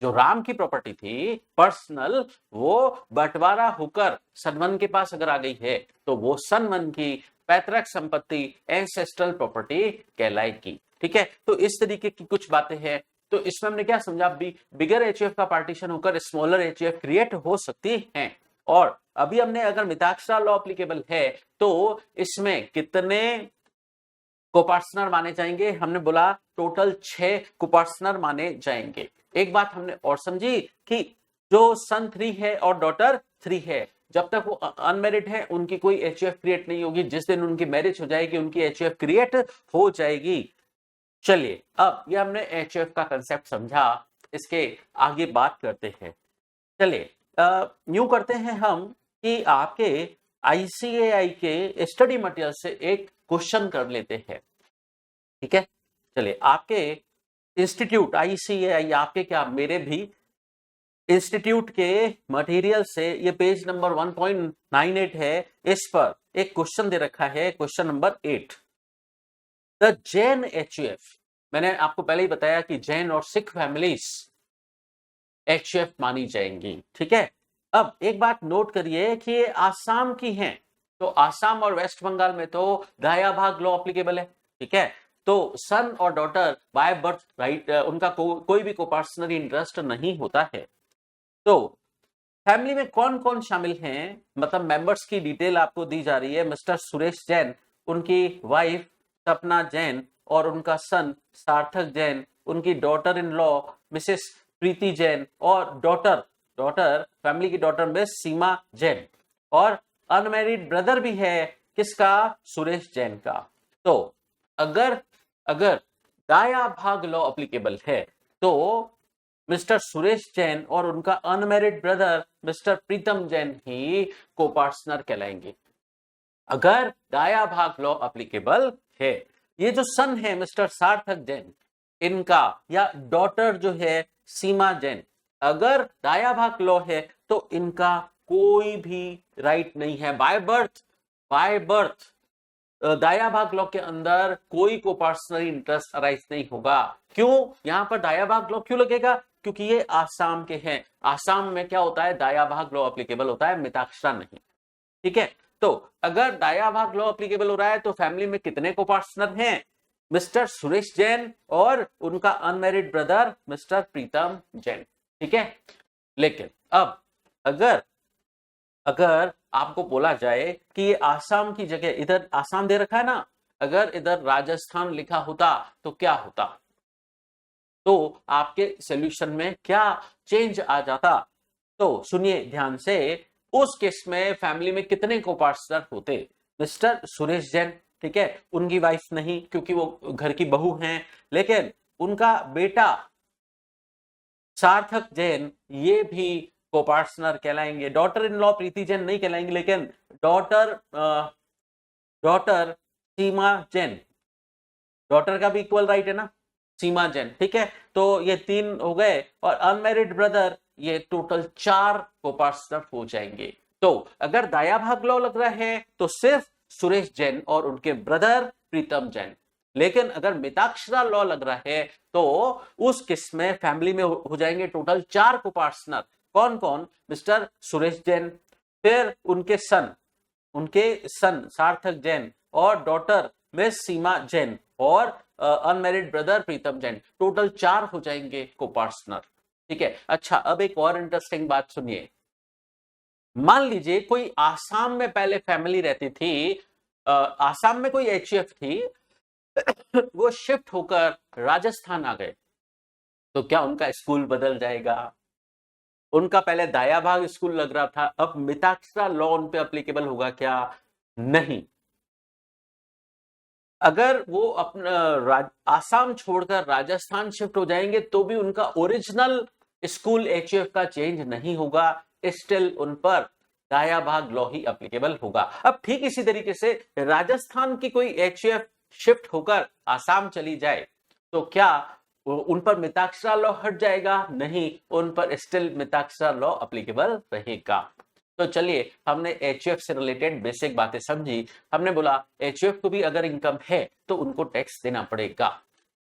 जो राम की प्रॉपर्टी थी पर्सनल, वो बंटवारा होकर सन 1 के पास अगर आ गई है तो वो सन 1 की पैतृक संपत्ति, एंसेस्ट्रल प्रॉपर्टी कहलाएगी। ठीक है, तो इस तरीके की कुछ बातें हैं। तो इसमें हमने क्या समझा, बिगर एचयूएफ का पार्टीशन होकर स्मॉलर एचयूएफ क्रिएट हो सकती हैं। और अभी हमने अगर मिताक्षरा लॉ एप्लीकेबल है तो इसमें कितने कोपार्टनर माने जाएंगे, हमने बोला टोटल 6 कोपार्टनर माने जाएंगे। एक बात हमने और समझी कि जो सन 3 है और डॉटर 3 है, जब तक वो अनमैरिड है उनकी कोई एचयूएफ क्रिएट नहीं होगी। जिस दिन उनकी मैरिज हो जाएगी उनकी एचयूएफ क्रिएट हो जाएगी। चलिए, अब ये हमने एचयूएफ का कंसेप्ट समझा, इसके आगे बात करते हैं। चलिए, यूं करते हैं हम कि आपके आईसीएआई के स्टडी मटेरियल से एक क्वेश्चन कर लेते हैं। ठीक है, चलिए, आपके इंस्टीट्यूट आईसीएआई, आपके क्या मेरे भी इंस्टीट्यूट के मटेरियल से ये पेज नंबर 1.98 है, इस पर एक क्वेश्चन दे रखा है, question number 8। The Jain HUF, मैंने आपको पहले ही बताया कि जैन और सिख फैमिलीज एचयूएफ मानी जाएंगी। ठीक है, अब एक बात नोट करिए कि ये आसाम की हैं, तो आसाम और वेस्ट बंगाल में तो दाया भाग लॉ एप्लीकेबल है। ठीक है, तो सन और डॉटर बाय बर्थ राइट, उनका कोई भी कोपार्टनरी इंटरेस्ट नहीं होता है। तो फैमिली में कौन कौन शामिल हैं, मतलब मेंबर्स की डिटेल आपको दी जा रही है। मिस्टर सुरेश जैन, उनकी वाइफ सपना जैन और उनका सन सार्थक जैन, उनकी डॉटर इन लॉ मिसेस प्रीति जैन और डॉटर फैमिली की डॉटर में सीमा जैन, और अनमैरिड ब्रदर भी है किसका, सुरेश जैन का। तो अगर दाया भाग लॉ एप्लीकेबल है तो मिस्टर सुरेश जैन और उनका अनमैरिड ब्रदर मिस्टर प्रीतम जैन ही कोपार्टनर कहलाएंगे, अगर दाया भाग लॉ एप्लीकेबल है। ये जो सन है मिस्टर सार्थक जैन, इनका, या डॉटर जो है सीमा जैन, अगर दाया भाग लॉ है तो इनका कोई भी राइट नहीं है बाय बर्थ। दाया भाग लॉ के अंदर कोई कोपार्टनरी इंटरेस्ट अराइज नहीं होगा। क्यों यहां पर दाया भाग लॉ क्यों लगेगा, क्योंकि ये आसाम के हैं। आसाम में क्या होता है, दाया भाग लॉ एप्लीकेबल होता है, मिताक्षरा नहीं। ठीक है, तो अगर दाया भाग लॉ एप्लीकेबल हो रहा है तो फैमिली में कितने कोपार्टनर हैं, मिस्टर सुरेश जैन और उनका अनमैरिड ब्रदर मिस्टर प्रीतम जैन। ठीक है, लेकिन अब अगर आपको बोला जाए कि ये आसाम की जगह, इधर आसाम दे रखा है ना, अगर इधर राजस्थान लिखा होता तो क्या होता, तो आपके सॉल्यूशन में क्या चेंज आ जाता। तो सुनिए ध्यान से, उस केस में फैमिली में कितने कोपार्टनर होते, मिस्टर सुरेश जैन, ठीक है, उनकी वाइफ नहीं क्योंकि वो घर की बहू हैं, लेकिन उनका बेटा सार्थक जैन ये भी कोपार्टनर कहलाएंगे। डॉटर इन लॉ प्रीति जैन नहीं कहलाएंगे, लेकिन डॉटर सीमा जैन, डॉटर का भी इक्वल राइट है ना, सीमा जैन। ठीक है, तो ये 3 हो गए, और अनमैरिड ब्रदर ये टोटल 4 कोपार्टनर हो जाएंगे। तो अगर दाया भाग लॉ लग रहा है तो सिर्फ सुरेश जैन और उनके ब्रदर प्रीतम जैन, लेकिन अगर मिताक्षरा लॉ लग रहा है तो उस केस में फैमिली में हो जाएंगे टोटल 4 को पार्टनर। कौन कौन? मिस्टर सुरेश जैन, फिर उनके सन सार्थक जैन और डॉटर मिस सीमा जैन और अनमैरिड ब्रदर प्रीतम जैन, टोटल 4 हो जाएंगे को पार्टनर। ठीक है। अच्छा, अब एक और इंटरेस्टिंग बात सुनिए। मान लीजिए कोई आसाम में पहले फैमिली रहती थी, आसाम में कोई एचएफ थी, वो शिफ्ट होकर राजस्थान आ गए, तो क्या उनका स्कूल बदल जाएगा? उनका पहले दाया भाग स्कूल लग रहा था, अब मिताक्षरा लॉ उन पे अप्लीकेबल होगा क्या? नहीं। अगर वो अपना आसाम छोड़कर राजस्थान शिफ्ट हो जाएंगे तो भी उनका ओरिजिनल स्कूल एचएफ का चेंज नहीं होगा, स्टिल उन पर दाया भाग लॉ ही अप्लीकेबल होगा। अब ठीक इसी तरीके से राजस्थान की कोई एचएफ शिफ्ट होकर आसाम चली जाए तो क्या उन पर मिताक्षरा लॉ हट जाएगा? नहीं, उन पर स्टिल मिताक्षरा लॉ अप्लीकेबल रहेगा। तो चलिए, हमने एचयूएफ से रिलेटेड बेसिक बातें समझी। हमने बोला एचयूएफ को भी अगर इनकम है तो उनको टैक्स देना पड़ेगा।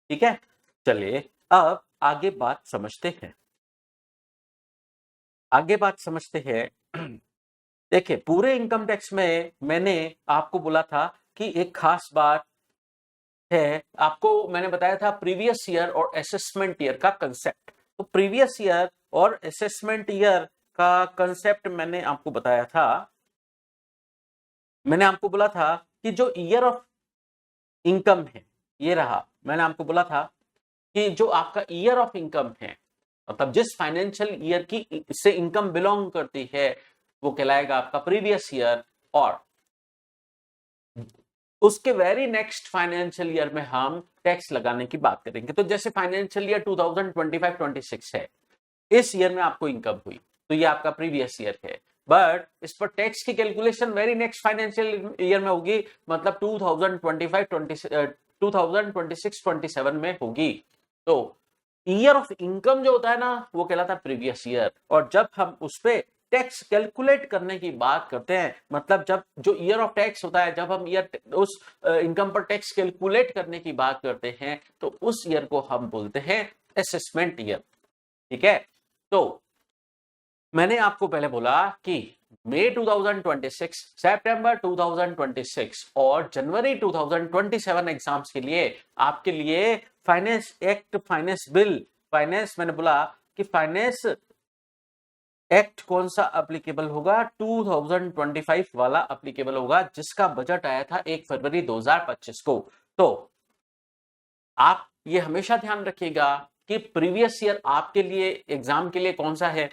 ठीक है, चलिए अब आगे बात समझते हैं। देखिए, पूरे इनकम टैक्स में मैंने आपको बोला था कि एक खास बात है, आपको मैंने बताया था प्रीवियस ईयर और असेसमेंट ईयर का कंसेप्ट। तो प्रीवियस ईयर और असेसमेंट ईयर का कंसेप्ट मैंने आपको बताया था। मैंने आपको बोला था कि जो ईयर ऑफ इनकम है ये रहा। मैंने आपको बोला था कि जो आपका ईयर ऑफ इनकम है, मतलब जिस फाइनेंशियल ईयर की से इनकम बिलोंग करती है, वो कहलाएगा आपका प्रीवियस ईयर, और उसके वेरी नेक्स्ट फाइनेंशियल ईयर में हम टैक्स लगाने की बात करेंगे। तो जैसे फाइनेंशियल ईयर 2025-26 है, इस ईयर में आपको इनकम हुई तो ये आपका प्रीवियस ईयर है, बट इस पर टैक्स की calculation very next financial year में होगी, मतलब 2026-27 में होगी। तो ईयर ऑफ इनकम जो होता है ना, वो कहलाता है प्रीवियस ईयर। और जब हम उस पर टैक्स कैलकुलेट करने की बात करते हैं, मतलब जब जो ईयर ऑफ टैक्स होता है, जब हम ईयर उस इनकम पर टैक्स कैलकुलेट करने की बात करते हैं तो उस ईयर को हम बोलते हैं असेसमेंट ईयर। ठीक है, तो मैंने आपको पहले बोला कि मई 2026, सितंबर 2026 और जनवरी 2027 एग्जाम्स के लिए आपके लिए finance act, finance bill, finance, मैंने बोला कि फाइनेंस एक्ट कौन सा अप्लीकेबल होगा? 2025 वाला अप्लीकेबल होगा, जिसका बजट आया था 1 फरवरी 2025 को। तो आप ये हमेशा ध्यान रखिएगा कि प्रीवियस ईयर आपके लिए एग्जाम के लिए कौन सा है?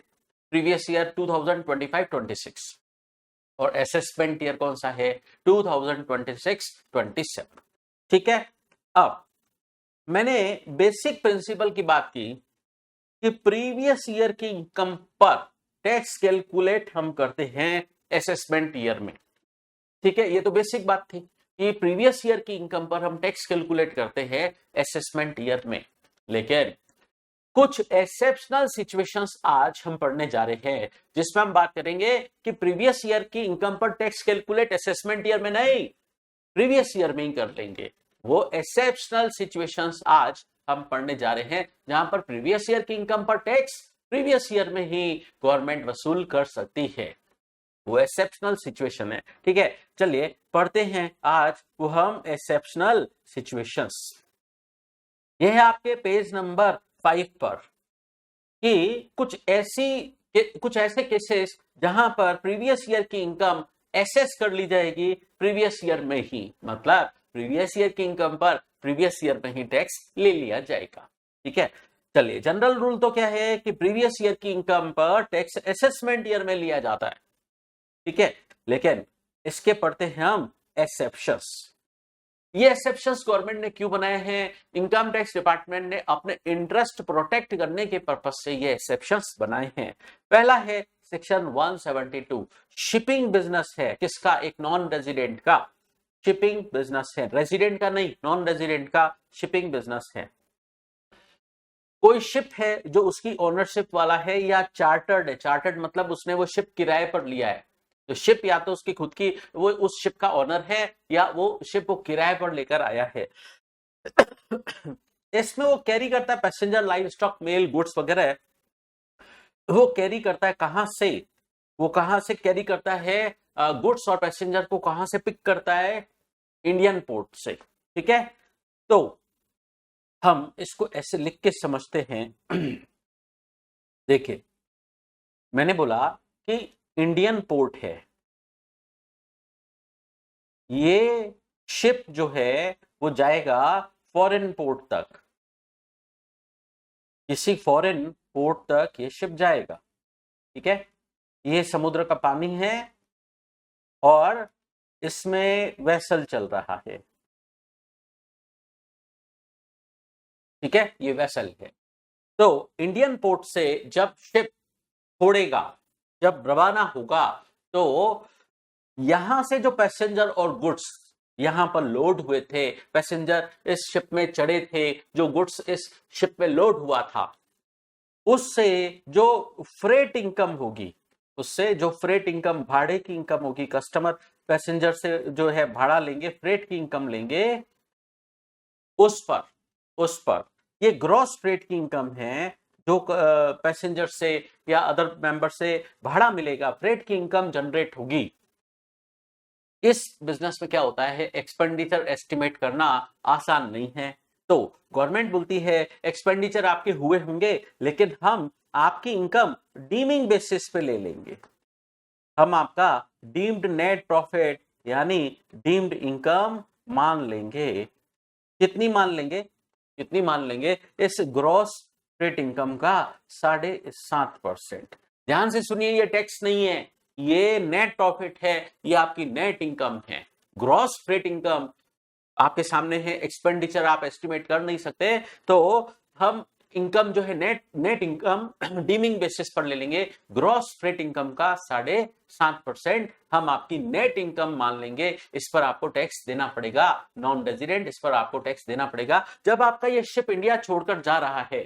प्रीवियस ईयर 2025-26, और असेसमेंट ईयर कौन सा है? 2026-27। ठीक है, अब मैंने बेसिक प्रिंसिपल की बात की कि प्रीवियस ईयर की इनकम पर टैक्स कैलकुलेट हम करते हैं असेसमेंट ईयर में। ठीक है, ये तो बेसिक बात थी कि प्रीवियस ईयर की इनकम पर हम टैक्स कैलकुलेट करते हैं असेसमेंट ईयर में। लेकिन कुछ एक्सेप्शनल सिचुएशंस आज हम पढ़ने जा रहे हैं, जिसमें हम बात करेंगे कि प्रीवियस ईयर की इनकम पर टैक्स कैलकुलेट असेसमेंट ईयर में नहीं, प्रीवियस ईयर में ही कर लेंगे। वो एक्सेप्शनल सिचुएशंस आज हम पढ़ने जा रहे हैं, जहां पर प्रीवियस ईयर की इनकम पर टैक्स प्रीवियस ईयर में ही गवर्नमेंट वसूल कर सकती है। वो एक्सेप्शनल सिचुएशन है। ठीक है, चलिए पढ़ते हैं आज वो हम एक्सेप्शनल सिचुएशंस। ये है आपके पेज नंबर 5 पर कि कुछ ऐसे केसेस जहां पर प्रीवियस ईयर की इनकम एसेस कर ली जाएगी प्रीवियस ईयर में ही, मतलब प्रीवियस ईयर की इनकम पर प्रीवियस ईयर में ही टैक्स ले लिया जाएगा। ठीक है, चलिए जनरल रूल तो क्या है कि प्रीवियस ईयर की इनकम पर टैक्स असेसमेंट ईयर में लिया जाता है। ठीक है, लेकिन इसके पढ़ते हैं हम एक्सेप्शंस। ये एक्सेप्शंस गवर्नमेंट ने क्यों बनाए हैं? इनकम टैक्स डिपार्टमेंट ने अपने इंटरेस्ट प्रोटेक्ट करने के पर्पज से ये एक्सेप्शंस बनाए हैं। पहला है सेक्शन 172, शिपिंग बिजनेस है किसका? एक नॉन रेजिडेंट का शिपिंग बिजनेस है, रेजिडेंट का नहीं, नॉन रेजिडेंट का शिपिंग बिजनेस है। कोई शिप है जो उसकी ओनरशिप वाला है या चार्टर्ड है, चार्टर्ड मतलब उसने वो शिप किराए पर लिया है, तो शिप या तो उसकी खुद की, वो उस शिप का ओनर है, या वो शिप वो किराए पर लेकर आया है। इसमें वो कैरी करता है passenger, livestock, mail, goods वगैरह। वो कैरी करता है कहां से, वो कहां से कैरी करता है गुड्स और पैसेंजर को कहां से पिक करता है, इंडियन पोर्ट से। ठीक है, तो हम इसको ऐसे लिख के समझते हैं। देखिए, मैंने बोला कि इंडियन पोर्ट है, ये शिप जो है वो जाएगा फॉरेन पोर्ट तक, किसी फॉरेन पोर्ट तक ये शिप जाएगा। ठीक है, ये समुद्र का पानी है और इसमें वेसल चल रहा है। ठीक है, ये वेसल है। तो इंडियन पोर्ट से जब शिप छोड़ेगा, जब रवाना होगा, तो यहां से जो पैसेंजर और गुड्स यहां पर लोड हुए थे, पैसेंजर इस शिप में चढ़े थे, जो गुड्स इस शिप में लोड हुआ था, उससे जो फ्रेट इनकम होगी, उससे जो फ्रेट इनकम, भाड़े की इनकम होगी, कस्टमर पैसेंजर से जो है भाड़ा लेंगे, फ्रेट की इनकम लेंगे, उस पर ये ग्रॉस फ्रेट की इनकम है, जो पैसेंजर से या अदर मेंबर से भाड़ा मिलेगा, फ्रेट की इनकम जनरेट होगी। इस बिजनेस में क्या होता है, एक्सपेंडिचर एस्टिमेट करना आसान नहीं है। तो गवर्नमेंट बोलती है एक्सपेंडिचर आपके हुए होंगे, लेकिन हम आपकी इनकम डीमिंग बेसिस पे ले लेंगे, हम आपका डीम्ड नेट प्रॉफिट यानी डीम्ड इनकम मान लेंगे। कितनी मान लेंगे, कितनी मान लेंगे, इस ग्रॉस फ्रेट इनकम का 7.5%। ध्यान से सुनिए, ये टैक्स नहीं है, ये नेट प्रॉफिट है, ये आपकी नेट इनकम है। ग्रॉस फ्रेट इनकम आपके सामने है, एक्सपेंडिचर आप एस्टिमेट कर नहीं सकते, तो हम इनकम जो है नेट इनकम डीमिंग बेसिस पर ले लेंगे। ग्रॉस फ्रेट इनकम का 7.5% हम आपकी नेट इनकम मान लेंगे। इस पर आपको टैक्स देना पड़ेगा, नॉन रेजिडेंट, इस पर आपको टैक्स देना पड़ेगा। जब आपका ये शिप इंडिया छोड़कर जा रहा है,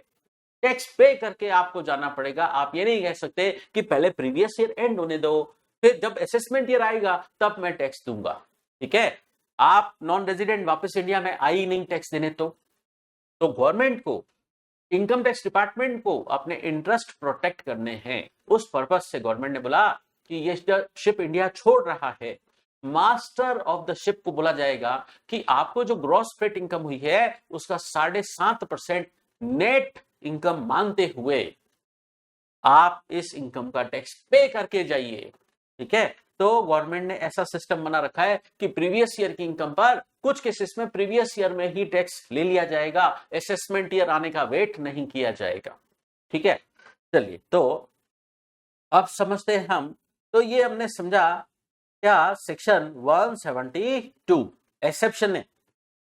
टैक्स पे करके आपको जाना पड़ेगा। आप ये नहीं कह सकते कि पहले प्रीवियस ईयर एंड होने दो, फिर जब असेसमेंट ईयर आएगा तब मैं टैक्स दूंगा। ठीक है, आप नॉन रेजिडेंट वापस इंडिया में आई नहीं टैक्स देने, तो गवर्नमेंट को, इनकम टैक्स डिपार्टमेंट को अपने इंटरेस्ट प्रोटेक्ट करने हैं। उस पर्पज से गवर्नमेंट ने बोला कि ये शिप इंडिया छोड़ रहा है, मास्टर ऑफ द शिप को बोला जाएगा कि आपको जो ग्रॉस फ्रेट इनकम हुई है उसका 7.5% नेट इनकम मानते हुए आप इस इनकम का टैक्स पे करके जाइए। ठीक है, तो गवर्नमेंट ने ऐसा सिस्टम बना रखा है कि प्रीवियस ईयर की इनकम पर कुछ केसेस में प्रीवियस ईयर में ही टैक्स ले लिया जाएगा, असेसमेंट ईयर आने का वेट नहीं किया जाएगा। ठीक है, चलिए, तो अब समझते हैं हम। तो ये हमने समझा क्या, सेक्शन 172 एक्सेप्शन है।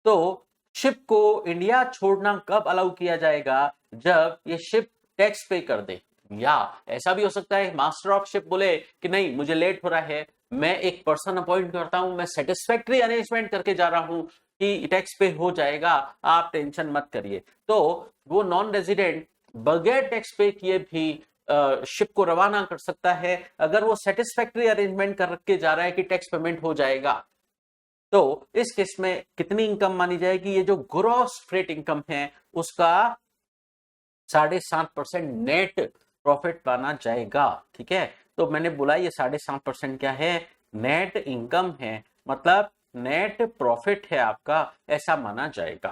तो शिप को इंडिया छोड़ना कब अलाउ किया जाएगा, जब ये शिप टैक्स पे कर दे, या ऐसा भी हो सकता है मास्टर ऑफ शिप बोले कि नहीं मुझे लेट हो रहा है, मैं एक पर्सन अपॉइंट करता हूं, मैं सेटिस्फैक्टरी अरेंजमेंट करके जा रहा हूं कि टैक्स पे हो जाएगा, आप टेंशन मत करिए। तो वो नॉन रेजिडेंट बगैर टैक्स पे किए भी शिप को रवाना कर सकता है, अगर वो सेटिस्फैक्टरी अरेंजमेंट करके जा रहा है कि टैक्स पेमेंट हो जाएगा। तो इस केस में कितनी इनकम मानी जाएगी, ये जो ग्रॉस फ्रेट इनकम है उसका 7.5% नेट प्रॉफिट माना जाएगा। ठीक है, तो मैंने बोला ये 7.5% क्या है, नेट इनकम है, मतलब नेट प्रॉफिट है आपका, ऐसा माना जाएगा।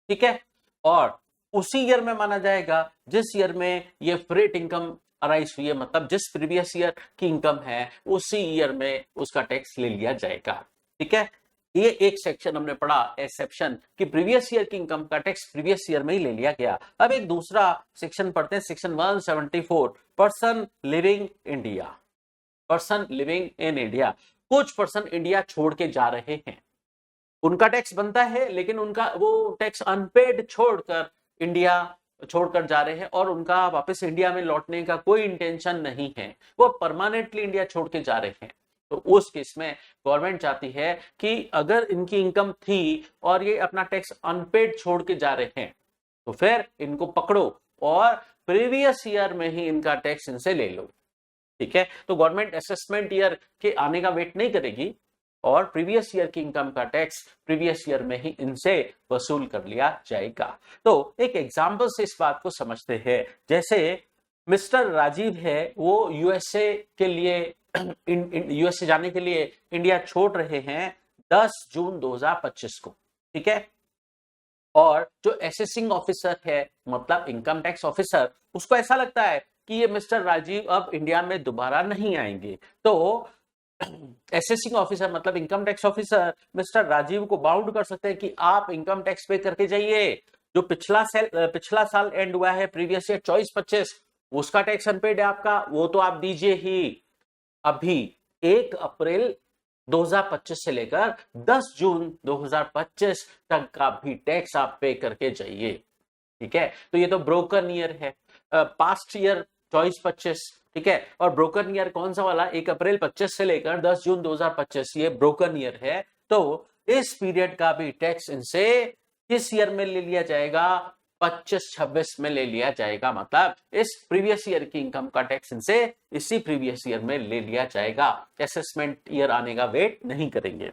ठीक है, और उसी ईयर में माना जाएगा जिस ईयर में ये फ्रेट इनकम अराइज हुई है, मतलब जिस प्रीवियस ईयर की इनकम है उसी ईयर में उसका टैक्स ले लिया जाएगा। ठीक है, ये एक सेक्शन हमने पढ़ा एक्सेप्शन कि प्रीवियस ईयर की इनकम का टैक्स प्रीवियस ईयर में ही ले लिया गया। अब एक दूसरा सेक्शन पढ़ते हैं, section 174 person living India. Person living in India, कुछ पर्सन इंडिया छोड़ के जा रहे हैं, उनका टैक्स बनता है लेकिन उनका वो टैक्स अनपेड छोड़कर इंडिया छोड़कर जा रहे हैं और उनका वापस इंडिया में लौटने का कोई इंटेंशन नहीं है, वो परमानेंटली इंडिया छोड़ के जा रहे हैं। तो उस केस में गवर्नमेंट चाहती है कि अगर इनकी इनकम थी और ये अपना टैक्स अनपेड छोड़ के जा रहे हैं तो फिर इनको पकड़ो और प्रीवियस ईयर में ही इनका टैक्स इनसे ले लो। ठीक है, तो गवर्नमेंट असेसमेंट ईयर के आने का वेट नहीं करेगी और प्रीवियस ईयर की इनकम का टैक्स प्रीवियस ईयर में ही इनसे वसूल कर लिया जाएगा। तो एक एग्जांपल से इस बात को समझते हैं। जैसे मिस्टर राजीव है, वो यूएसए के लिए यूएसए जाने के लिए इंडिया छोड़ रहे हैं 10 जून 2025 को, ठीक है। और जो असेसिंग ऑफिसर है, मतलब इनकम टैक्स ऑफिसर, उसको ऐसा लगता है कि ये मिस्टर राजीव अब इंडिया में दोबारा नहीं आएंगे। तो असेसिंग ऑफिसर मतलब income tax officer mister Rajiv को बाउंड कर सकते हैं कि आप इनकम टैक्स पे करके जाइए। जो पिछला साल एंड हुआ है प्रीवियस ईयर 24-25, उसका टैक्स अनपेड है आपका, वो तो आप दीजिए ही। अभी 1 अप्रैल 2025 से लेकर 10 जून 2025 तक का भी टैक्स आप पे करके जाइए, ठीक है। तो ये तो ब्रोकन ईयर है, पास्ट ईयर 24-25, ठीक है। और ब्रोकन ईयर कौन सा वाला, 1 अप्रैल 25 से लेकर 10 जून 2025, ये ब्रोकन ईयर है। तो इस पीरियड का भी टैक्स इनसे किस ईयर में ले लिया जाएगा, 25-26 में ले लिया जाएगा। मतलब इस प्रीवियस ईयर की इनकम का टैक्स इनसे इसी प्रीवियस ईयर में ले लिया जाएगा। असेसमेंट ईयर आने का वेट नहीं करेंगे।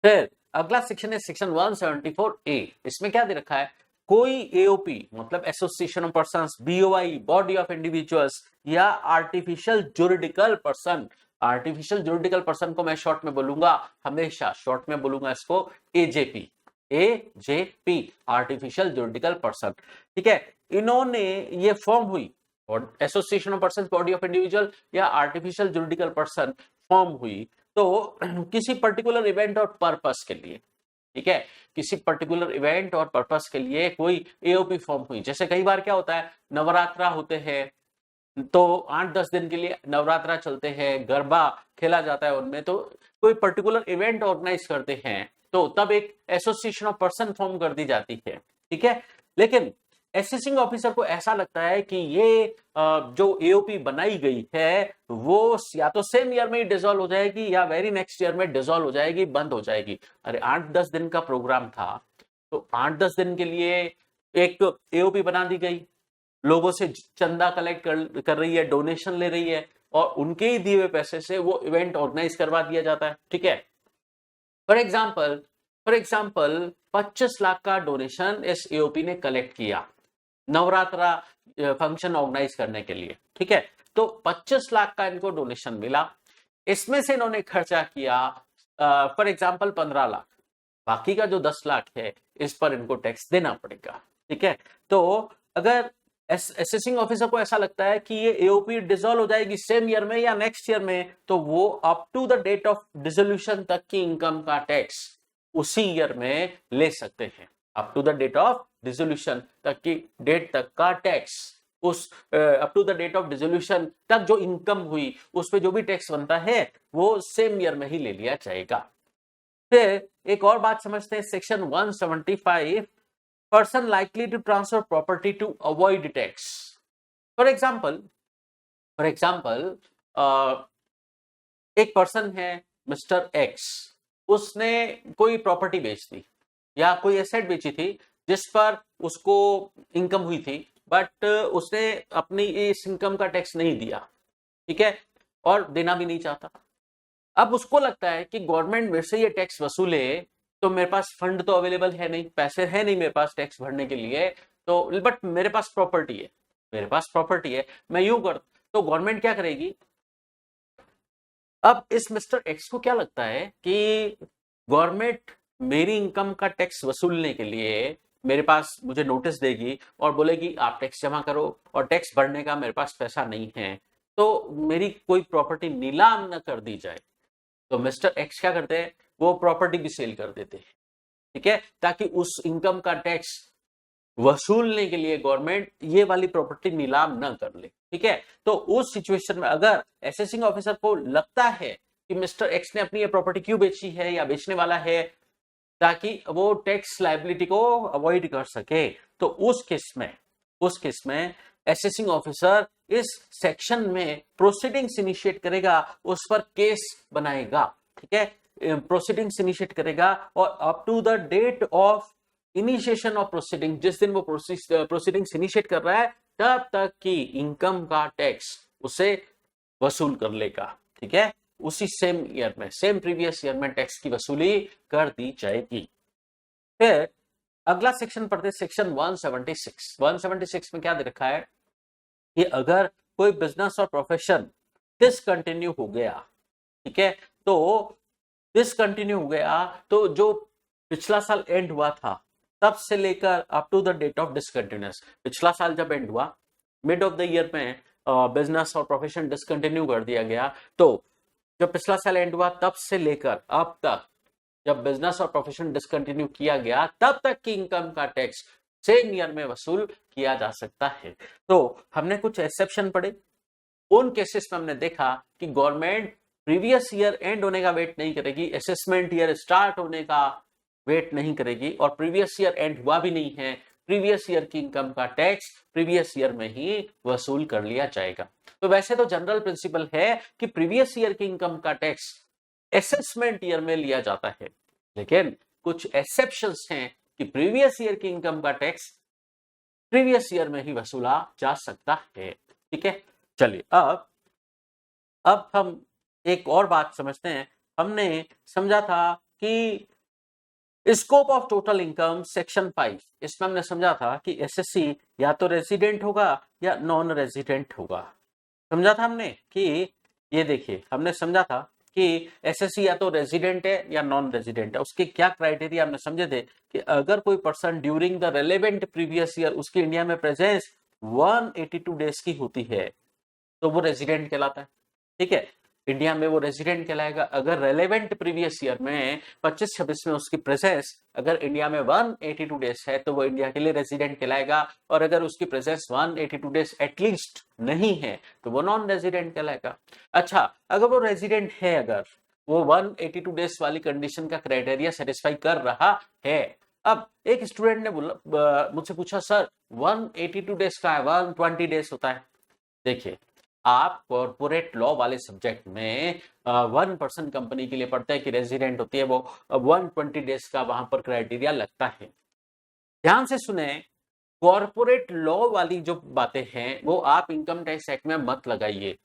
फिर अगला सेक्शन है सेक्शन 174A। इसमें क्या दे रखा है, कोई एओपी मतलब association of persons, BOI body of individuals या artificial juridical person, artificial juridical person को मैं शॉर्ट में बोलूंगा, हमेशा शॉर्ट में बोलूंगा इसको एजेपी, आर्टिफिशियल जुरिडिकल पर्सन, ठीक है। इन्होंने ये फॉर्म हुई और association of person, body of individual या आर्टिफिशियल जुरिडिकल पर्सन फॉर्म हुई तो किसी पर्टिकुलर इवेंट और पर्पस के लिए, ठीक है, किसी पर्टिकुलर इवेंट और पर्पस के लिए कोई एओपी फॉर्म हुई। जैसे कई बार क्या होता है, नवरात्रा होते हैं तो 8-10 दिन के लिए नवरात्रा चलते हैं, गरबा खेला जाता है उनमें, तो कोई पर्टिकुलर इवेंट ऑर्गेनाइज करते हैं तो तब एक एसोसिएशन ऑफ पर्सन फॉर्म कर दी जाती है, ठीक है। लेकिन असेसिंग ऑफिसर को ऐसा लगता है कि ये जो एओपी बनाई गई है वो या तो सेम ईयर में ही डिसॉल्व हो जाएगी या वेरी नेक्स्ट ईयर में डिसॉल्व हो जाएगी, बंद हो जाएगी। अरे 8-10 दिन का प्रोग्राम था तो 8-10 दिन के लिए एक एओपी बना दी गई, लोगों से चंदा कलेक्ट कर रही है, डोनेशन ले रही है और उनके ही दिए हुए पैसे से वो इवेंट ऑर्गेनाइज करवा दिया जाता है, ठीक है। फॉर एग्जाम्पल 25 लाख का डोनेशन इस एओपी ने कलेक्ट किया नवरात्रा फंक्शन ऑर्गेनाइज करने के लिए, ठीक है। तो 25 लाख का इनको डोनेशन मिला, इसमें से इन्होंने खर्चा किया फॉर एग्जाम्पल 15 लाख, बाकी का जो 10 लाख है इस पर इनको टैक्स देना पड़ेगा, ठीक है। तो अगर असेसिंग ऑफिसर को ऐसा लगता है कि ये एओपी डिसॉल्व हो जाएगी सेम ईयर में या नेक्स्ट ईयर में, तो वो up to the date of dissolution तक की इनकम का टैक्स उसी ईयर में ले सकते हैं। Up to the date of dissolution तक की डेट तक का टैक्स, उस up to the date of dissolution तक जो इनकम हुई उस पे जो भी टैक्स बनता है वो सेम ईयर में ही ले लिया जाएगा। फिर एक और बात समझते हैं, section 175, person likely to transfer property to avoid tax. For example एक पर्सन है मिस्टर एक्स, उसने कोई प्रॉपर्टी बेच दी या कोई एसेट बेची थी जिस पर उसको इनकम हुई थी, बट उसने अपनी इस इनकम का टैक्स नहीं दिया, ठीक है, और देना भी नहीं चाहता। अब उसको लगता है कि गवर्नमेंट मेरे से ये टैक्स वसूले तो मेरे पास फंड तो अवेलेबल है नहीं, पैसे है नहीं मेरे पास टैक्स भरने के लिए, तो बट मेरे पास प्रॉपर्टी है, मैं यूं कर, तो गवर्नमेंट क्या करेगी, अब इस मिस्टर एक्स को क्या लगता है कि गवर्नमेंट मेरी इनकम का टैक्स वसूलने के लिए मेरे पास मुझे नोटिस देगी और बोलेगी आप टैक्स जमा करो, और टैक्स भरने का मेरे पास पैसा नहीं है, तो मेरी कोई प्रॉपर्टी नीलाम न कर दी जाए। तो मिस्टर एक्स क्या करते हैं, वो प्रॉपर्टी भी सेल कर देते हैं, ठीक है, ताकि उस इनकम का टैक्स वसूलने के लिए गवर्नमेंट ये वाली प्रॉपर्टी नीलाम न कर ले, ठीक है। तो उस सिचुएशन में अगर असेसिंग ऑफिसर को लगता है कि मिस्टर एक्स ने अपनी ये प्रॉपर्टी क्यों बेची है या बेचने वाला है ताकि वो टैक्स लायबिलिटी को अवॉइड कर सके, तो उस केस में असेसिंग ऑफिसर इस सेक्शन में प्रोसीडिंग्स इनिशिएट करेगा, उस पर केस बनाएगा, ठीक है, प्रोसीडिंग्स इनिशिएट करेगा और up to the date of initiation of proceeding, जिस दिन वो प्रोसीडिंग्स इनिशिएट कर रहा है तब तक की इनकम का टैक्स उसे वसूल कर लेगा, ठीक है। उसी सेम ईयर में, सेम प्रीवियस ईयर में टैक्स की वसूली कर दी जाएगी। फिर अगला सेक्शन पढ़ते, सेक्शन 176। 176 में क्या दे रखा है कि अगर कोई बिजनेस और प्रोफेशन डिसकंटिन्यू हो गया, ठीक है, तो डिसकंटिन्यू हो गया तो जो पिछला साल एंड हुआ था तब से लेकर up to the date of discontinues, पिछला साल जब एंड हुआ, मिड ऑफ द ईयर में बिजनेस और प्रोफेशन डिसकंटिन्यू कर दिया गया, तो जब पिछला साल एंड हुआ तब से लेकर अब तक जब बिजनेस और प्रोफेशन डिसकंटिन्यू किया गया तब तक की इनकम का टैक्स सेम ईयर में वसूल किया जा सकता है। तो हमने कुछ एक्सेप्शन पढ़े, उन केसेस में हमने देखा कि गवर्नमेंट प्रीवियस ईयर एंड होने का वेट नहीं करेगी, असेसमेंट ईयर स्टार्ट होने का वेट नहीं करेगी, और प्रीवियस ईयर एंड हुआ भी नहीं है, प्रीवियस ईयर की इनकम का टैक्स प्रीवियस ईयर में ही वसूल कर लिया जाएगा। तो वैसे तो जनरल प्रिंसिपल है कि प्रीवियस ईयर की इनकम का टैक्स असेसमेंट ईयर में लिया जाता है, लेकिन कुछ एक्सेप्शंस हैं कि प्रीवियस ईयर की इनकम का टैक्स प्रीवियस ईयर में ही वसूला जा सकता है, ठीक है। चलिए अब हम एक और बात समझते हैं। हमने समझा था कि scope of total income section 5, इसमें हमने समझा था कि एसएससी या तो रेजिडेंट होगा या नॉन रेजिडेंट होगा। समझा था हमने कि ये देखिए, हमने समझा था कि एसएससी या तो रेजिडेंट है या नॉन रेजिडेंट है। उसके क्या क्राइटेरिया हमने समझे थे कि अगर कोई person during the relevant previous year उसकी इंडिया में प्रेजेंस 182 डेज की होती है तो वो रेजिडेंट कहलाता है, ठीक है, इंडिया में वो रेजिडेंट कहलाएगा। अगर रेलेवेंट प्रीवियस ईयर में 25-26 में उसकी प्रेजेंस अगर इंडिया में 182 डेज है तो वो इंडिया के लिए रेजिडेंट कहलाएगा, और अगर उसकी प्रेजेंस 182 डेज एटलीस्ट नहीं है तो वो नॉन रेजिडेंट कहलाएगा। अच्छा, अगर वो रेजिडेंट है, अगर वो 182 डेज वाली कंडीशन का क्राइटेरिया सेटिस्फाई कर रहा है, अब एक स्टूडेंट ने बोला, मुझसे पूछा सर 182 डेज का है, 120 डेज होता है। देखिए, आप कॉर्पोरेट लॉ वाले सब्जेक्ट में 1% कंपनी के लिए पढ़ते हैं कि रेजिडेंट होती है, वो 120 डेज का वहां पर क्राइटेरिया लगता है। ध्यान से सुने, कॉर्पोरेट लॉ वाली जो बातें हैं वो आप इनकम टैक्स एक्ट में मत लगाइए,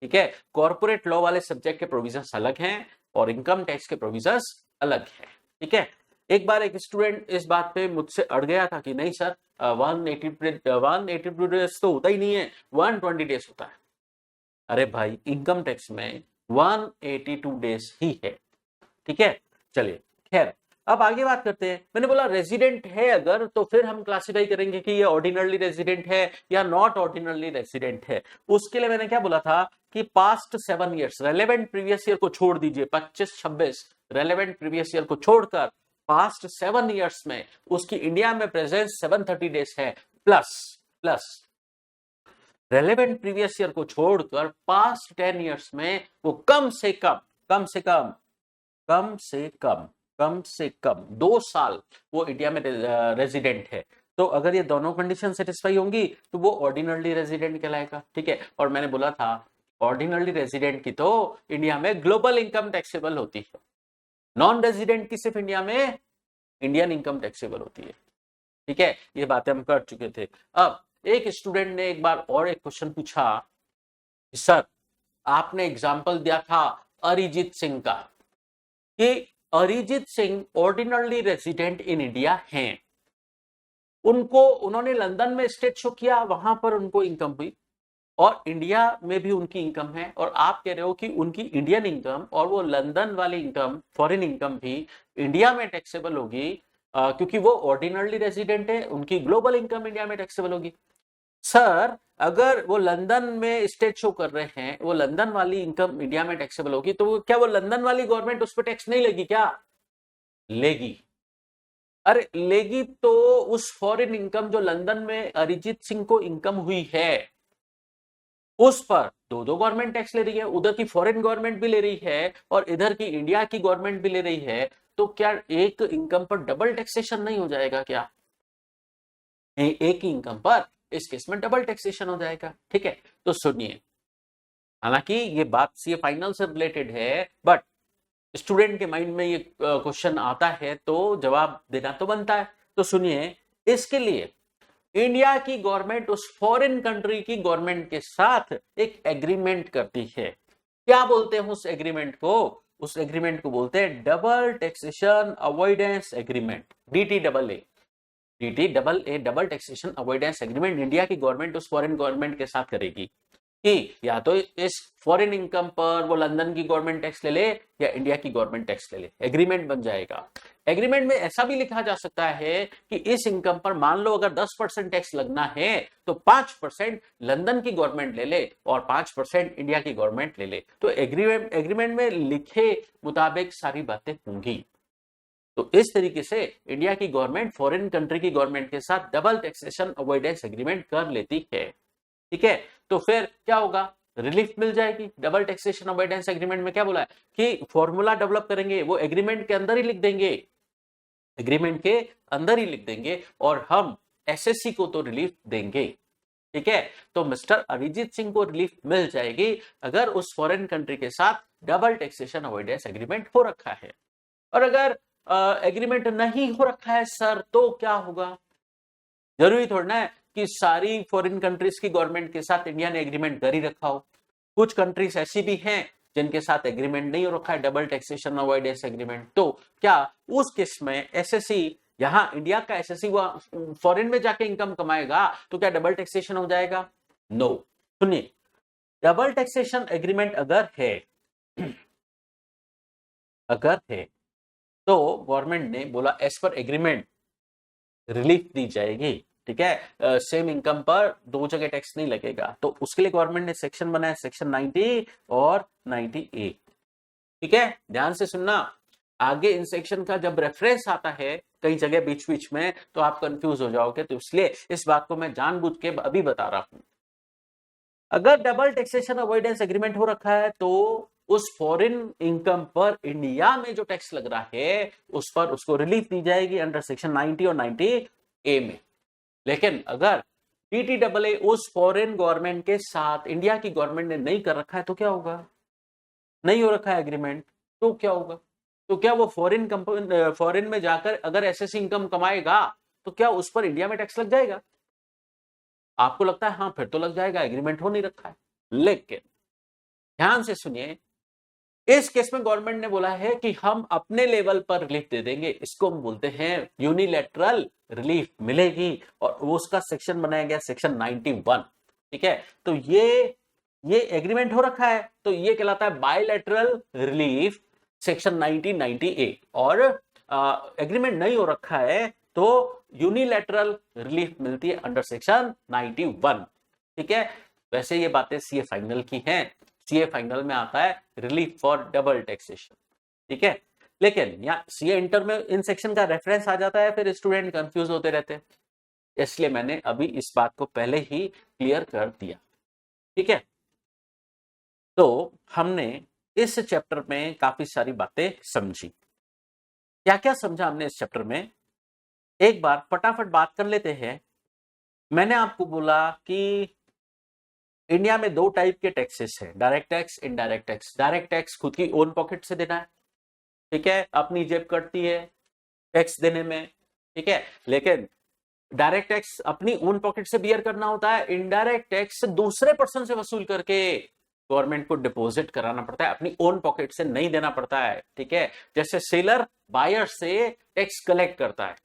ठीक है। कॉर्पोरेट लॉ वाले सब्जेक्ट के प्रोविजंस अलग हैं और इनकम टैक्स के प्रोविजंस अलग हैं, ठीक है। एक बार एक स्टूडेंट इस बात पे मुझसे अड़ गया था कि नहीं सर 182 डेज तो होता ही नहीं है, 120 डेज होता है। अरे भाई, इनकम टैक्स में 182 डेज ही है, ठीक है। चलिए, खैर अब आगे बात करते हैं। मैंने बोला रेजिडेंट है अगर, तो फिर हम क्लासिफाई करेंगे कि ये ऑर्डिनरली रेजिडेंट है या नॉट ऑर्डिनरली रेजिडेंट है। उसके लिए मैंने क्या बोला था कि past 7 years, relevant previous year को छोड़ दीजिए, 25-26 रेलेवेंट प्रीवियस ईयर को छोड़कर पास्ट 7 ईयर्स में उसकी इंडिया में प्रेजेंस 730 डेज है, प्लस रेलेवेंट प्रीवियस ईयर को छोड़कर पास्ट 10 ईयर्स में वो कम से कम 2 साल वो इंडिया में रेजिडेंट है। तो अगर ये दोनों कंडीशन सेटिस्फाई होंगी तो वो ऑर्डिनरली रेजिडेंट कहलाएगा, ठीक है। और मैंने बोला था ऑर्डिनरली रेजिडेंट की तो इंडिया में ग्लोबल इनकम टैक्सेबल होती है, नॉन रेजिडेंट की सिर्फ इंडिया में इंडियन इनकम टैक्सेबल होती है, ठीक है। ये बातें हम कर चुके थे। अब एक स्टूडेंट ने एक बार और एक क्वेश्चन पूछा, सर आपने एग्जाम्पल दिया था अरिजीत सिंह का कि Arijit Singh ordinarily resident in India हैं, उन्होंने लंदन में स्टेज शो किया, वहां पर उनको इनकम हुई और इंडिया में भी उनकी इनकम है, और आप कह रहे हो कि उनकी इंडियन इनकम और वो लंदन वाली इनकम, फॉरेन इनकम भी इंडिया में टैक्सेबल होगी क्योंकि वो ऑर्डिनरली रेजिडेंट है, उनकी ग्लोबल इनकम इंडिया में टैक्सेबल होगी। सर अगर वो लंदन में स्टेज शो कर रहे हैं, वो लंदन वाली इनकम इंडिया में टैक्सेबल होगी, तो क्या वो लंदन वाली गवर्नमेंट उस पर टैक्स नहीं लेगी क्या? लेगी। अरे लेगी तो उस फॉरेन इनकम जो लंदन में अरिजीत सिंह को इनकम हुई है उस पर दो गवर्नमेंट टैक्स ले रही है, उधर की फॉरेन गवर्नमेंट भी ले रही है और इधर की इंडिया की गवर्नमेंट भी ले रही है, तो क्या एक इनकम पर डबल टैक्सेशन नहीं हो जाएगा क्या? एक ही इनकम पर इस केस में डबल टैक्सेशन हो जाएगा, ठीक है। तो सुनिए, हालांकि ये बात ये फाइनल से रिलेटेड है, बट स्टूडेंट के माइंड में ये क्वेश्चन आता है तो जवाब देना तो बनता है। तो सुनिए, इसके लिए इंडिया की गवर्नमेंट उस फॉरेन कंट्री की गवर्नमेंट के साथ एक एग्रीमेंट करती है। क्या बोलते हैं उस एग्रीमेंट को? उस एग्रीमेंट को बोलते हैं double taxation avoidance agreement, DTAA। DTAA double taxation avoidance agreement India की गवर्नमेंट उस फॉरेन गवर्नमेंट के साथ करेगी कि या तो इस फॉरेन इनकम पर वो लंदन की गवर्नमेंट टैक्स ले ले या इंडिया की गवर्नमेंट टैक्स ले ले। एग्रीमेंट बन जाएगा। एग्रीमेंट में ऐसा भी लिखा जा सकता है कि इस इनकम पर मान लो अगर 10% टैक्स लगना है तो 5% लंदन की गवर्नमेंट ले ले और 5% इंडिया की गवर्नमेंट ले ले। तो एग्रीमेंट में लिखे मुताबिक सारी बातें होंगी। तो इस तरीके से इंडिया की गवर्नमेंट फॉरेन कंट्री की गवर्नमेंट के साथ डबल टैक्सेशन अवॉइडेंस एग्रीमेंट कर लेती है। ठीक है, तो फिर क्या होगा? रिलीफ मिल जाएगी। डबल टैक्सेशन अवॉइडेंस एग्रीमेंट में क्या बोला है कि फॉर्मूला डेवलप करेंगे, वो एग्रीमेंट के अंदर ही लिख देंगे, एग्रीमेंट के अंदर ही लिख देंगे और हम एसएससी को तो रिलीफ देंगे। ठीक है, तो मिस्टर अरिजीत सिंह को रिलीफ मिल जाएगी अगर उस फॉरेन कंट्री के साथ डबल टैक्सेशन अवॉइडेंस एग्रीमेंट हो रखा है। और अगर एग्रीमेंट नहीं हो रखा है सर तो क्या होगा? जरूरी थोड़ा ना है कि सारी फॉरेन कंट्रीज की गवर्नमेंट के साथ इंडिया ने एग्रीमेंट कर ही रखा हो। कुछ कंट्रीज ऐसी भी हैं जिनके साथ एग्रीमेंट नहीं हो रखा है, डबल टैक्सेशन अवॉइडेंस एग्रीमेंट। तो क्या उस केस में एसएससी, यहां इंडिया का एसएससी फॉरेन में जाके इनकम कमाएगा तो क्या डबल टैक्सेशन हो जाएगा? नो। सुनिए, डबल टैक्सेशन एग्रीमेंट अगर है तो गवर्नमेंट ने बोला एज पर एग्रीमेंट रिलीफ दी जाएगी। ठीक है, सेम इनकम पर दो जगह टैक्स नहीं लगेगा। तो उसके लिए गवर्नमेंट ने सेक्शन बनाया, सेक्शन 90 और 90A। ठीक है, ध्यान से सुनना। आगे इन सेक्शन का जब रेफरेंस आता है कई जगह बीच बीच में तो आप कंफ्यूज हो जाओगे, तो इसलिए इस बात को मैं जानबूझ के अभी बता रहा हूं। अगर डबल टैक्सेशन अवॉइडेंस एग्रीमेंट हो रखा है तो उस फॉरेन इनकम पर इंडिया में जो टैक्स लग रहा है उस पर उसको रिलीफ दी जाएगी अंडर सेक्शन 90 और 90A में। लेकिन अगर DTAA उस फॉरेन गवर्नमेंट के साथ इंडिया की गवर्नमेंट ने नहीं कर रखा है तो क्या होगा? नहीं हो रखा है एग्रीमेंट तो क्या होगा? तो क्या वो फॉरेन में जाकर अगर एसएससी इनकम कमाएगा तो क्या उस पर इंडिया में टैक्स लग जाएगा? आपको लगता है हाँ फिर तो लग जाएगा, एग्रीमेंट हो नहीं रखा है। लेकिन ध्यान से सुनिए, इस केस में गवर्नमेंट ने बोला है कि हम अपने लेवल पर रिलीफ दे देंगे। इसको हम बोलते हैं यूनिलैटरल रिलीफ मिलेगी और उसका सेक्शन बनाया गया सेक्शन 91। ठीक है, तो ये एग्रीमेंट हो रखा है तो ये कहलाता है बायलैटरल रिलीफ सेक्शन 1990A। और एग्रीमेंट नहीं हो रखा है तो यूनिलैटरल रिलीफ मिलती है अंडर सेक्शन 91। ठीक है, वैसे ये बातें सीए फाइनल की हैं। सीए फाइनल में आता है रिलीफ फॉर डबल टैक्सेशन। ठीक है, लेकिन यहाँ सीए इंटर में इन सेक्शन का रेफरेंस आ जाता है, फिर स्टूडेंट कंफ्यूज होते रहते हैं, इसलिए मैंने अभी इस बात को पहले ही क्लियर कर दिया। ठीक है, तो हमने इस चैप्टर में काफी सारी बातें समझी। क्या क्या समझा हमने इस चैप्टर में, एक बार फटाफट बात कर लेते हैं। मैंने आपको बोला कि इंडिया में दो टाइप के टैक्सेस हैं, direct tax, indirect tax. Direct tax खुद की ओन पॉकेट से देना है, ठीक है, अपनी जेब कटती है टैक्स देने में। ठीक है, लेकिन डायरेक्ट टैक्स अपनी ओन पॉकेट से बियर करना होता है। इनडायरेक्ट टैक्स दूसरे पर्सन से वसूल करके गवर्नमेंट को डिपॉजिट कराना पड़ता है, अपनी ओन पॉकेट से नहीं देना पड़ता है। ठीक है, जैसे सेलर बायर से टैक्स कलेक्ट करता है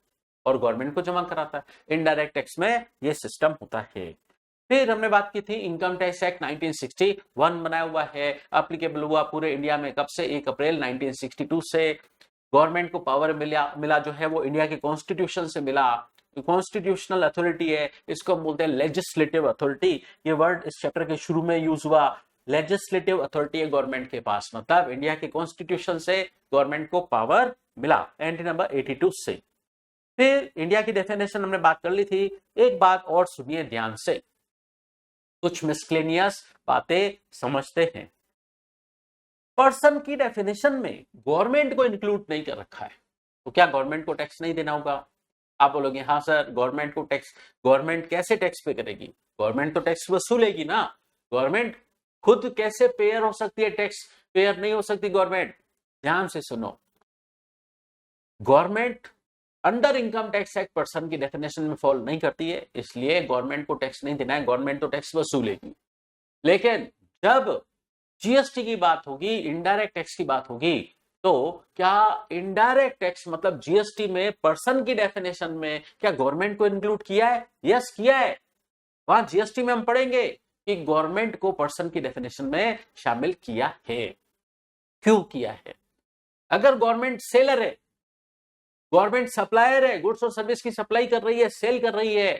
और गवर्नमेंट को जमा कराता है, इनडायरेक्ट टैक्स में ये सिस्टम होता है। फिर हमने बात की थी इनकम टैक्स एक्ट 1961 बनाया हुआ है, एप्लीकेबल हुआ पूरे इंडिया में कब से? 1 अप्रैल 1962 से। गवर्नमेंट को पावर मिला जो है वो इंडिया के कॉन्स्टिट्यूशन से मिला, कॉन्स्टिट्यूशनल अथॉरिटी है, इसको हम बोलते हैं लेजिस्लेटिव अथॉरिटी। ये वर्ड इस चैप्टर के शुरू में यूज हुआ। लेजिस्लेटिव अथॉरिटी है गवर्नमेंट के पास, मतलब इंडिया के कॉन्स्टिट्यूशन से गवर्नमेंट को पावर मिला एंटी नंबर 82 से। फिर इंडिया की डेफिनेशन हमने बात कर ली थी। एक बात और सुनिए ध्यान से, कुछ मिसक्लेनियस बातें समझते हैं। पर्सन की डेफिनेशन में गवर्नमेंट को इंक्लूड नहीं कर रखा है, तो क्या गवर्नमेंट को टैक्स नहीं देना होगा? आप बोलोगे हाँ सर, गवर्नमेंट को टैक्स, गवर्नमेंट कैसे टैक्स पे करेगी? गवर्नमेंट तो टैक्स वसूलेगी ना। गवर्नमेंट खुद कैसे पेयर हो सकती है? टैक्स पेयर नहीं हो सकती गवर्नमेंट। ध्यान से सुनो, government under income tax act person की डेफिनेशन में फॉल नहीं करती है, इसलिए गवर्नमेंट को टैक्स नहीं देना है, गवर्नमेंट तो टैक्स वसूलेगी। लेकिन जब जीएसटी की बात होगी, इनडायरेक्ट टैक्स की बात होगी, तो क्या इनडायरेक्ट टैक्स मतलब जीएसटी में पर्सन की डेफिनेशन में क्या गवर्नमेंट को इंक्लूड किया है? यस किया है। वहां जीएसटी में हम पढ़ेंगे कि गवर्नमेंट को पर्सन की डेफिनेशन में शामिल किया है। क्यों किया है? अगर गवर्नमेंट सेलर है, गवर्नमेंट सप्लायर है, गुड्स और सर्विस की सप्लाई कर रही है, सेल कर रही है,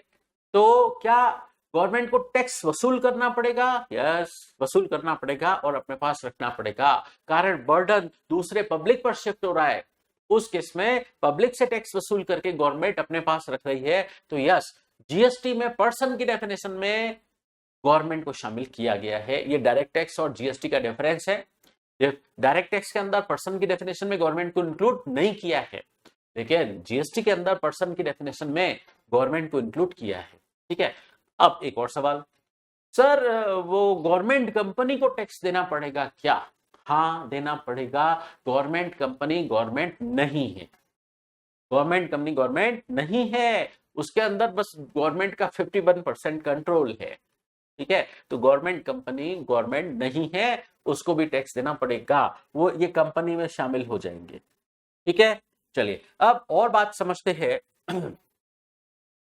तो क्या गवर्नमेंट को टैक्स वसूल करना पड़ेगा? यस, वसूल करना पड़ेगा और अपने पास रखना पड़ेगा। कारण बर्डन दूसरे पब्लिक पर शिफ्ट हो रहा है, उस केस में पब्लिक से टैक्स वसूल करके गवर्नमेंट अपने पास रख रही है। तो यस, जीएसटी में पर्सन की डेफिनेशन में गवर्नमेंट को शामिल किया गया है। ये डायरेक्ट टैक्स और जीएसटी का डिफरेंस है। डायरेक्ट टैक्स के अंदर पर्सन की डेफिनेशन में गवर्नमेंट को इंक्लूड नहीं किया है, लेकिन जीएसटी के अंदर पर्सन की डेफिनेशन में गवर्नमेंट को इंक्लूड किया है। ठीक है, अब एक और सवाल, सर वो गवर्नमेंट कंपनी को टैक्स देना पड़ेगा क्या? हाँ, देना पड़ेगा। गवर्नमेंट कंपनी गवर्नमेंट नहीं है, गवर्नमेंट कंपनी गवर्नमेंट नहीं है, उसके अंदर बस गवर्नमेंट का 51% कंट्रोल है। ठीक है, तो गवर्नमेंट कंपनी गवर्नमेंट नहीं है, उसको भी टैक्स देना पड़ेगा, वो ये कंपनी में शामिल हो जाएंगे। ठीक है, चलिए अब और बात समझते हैं।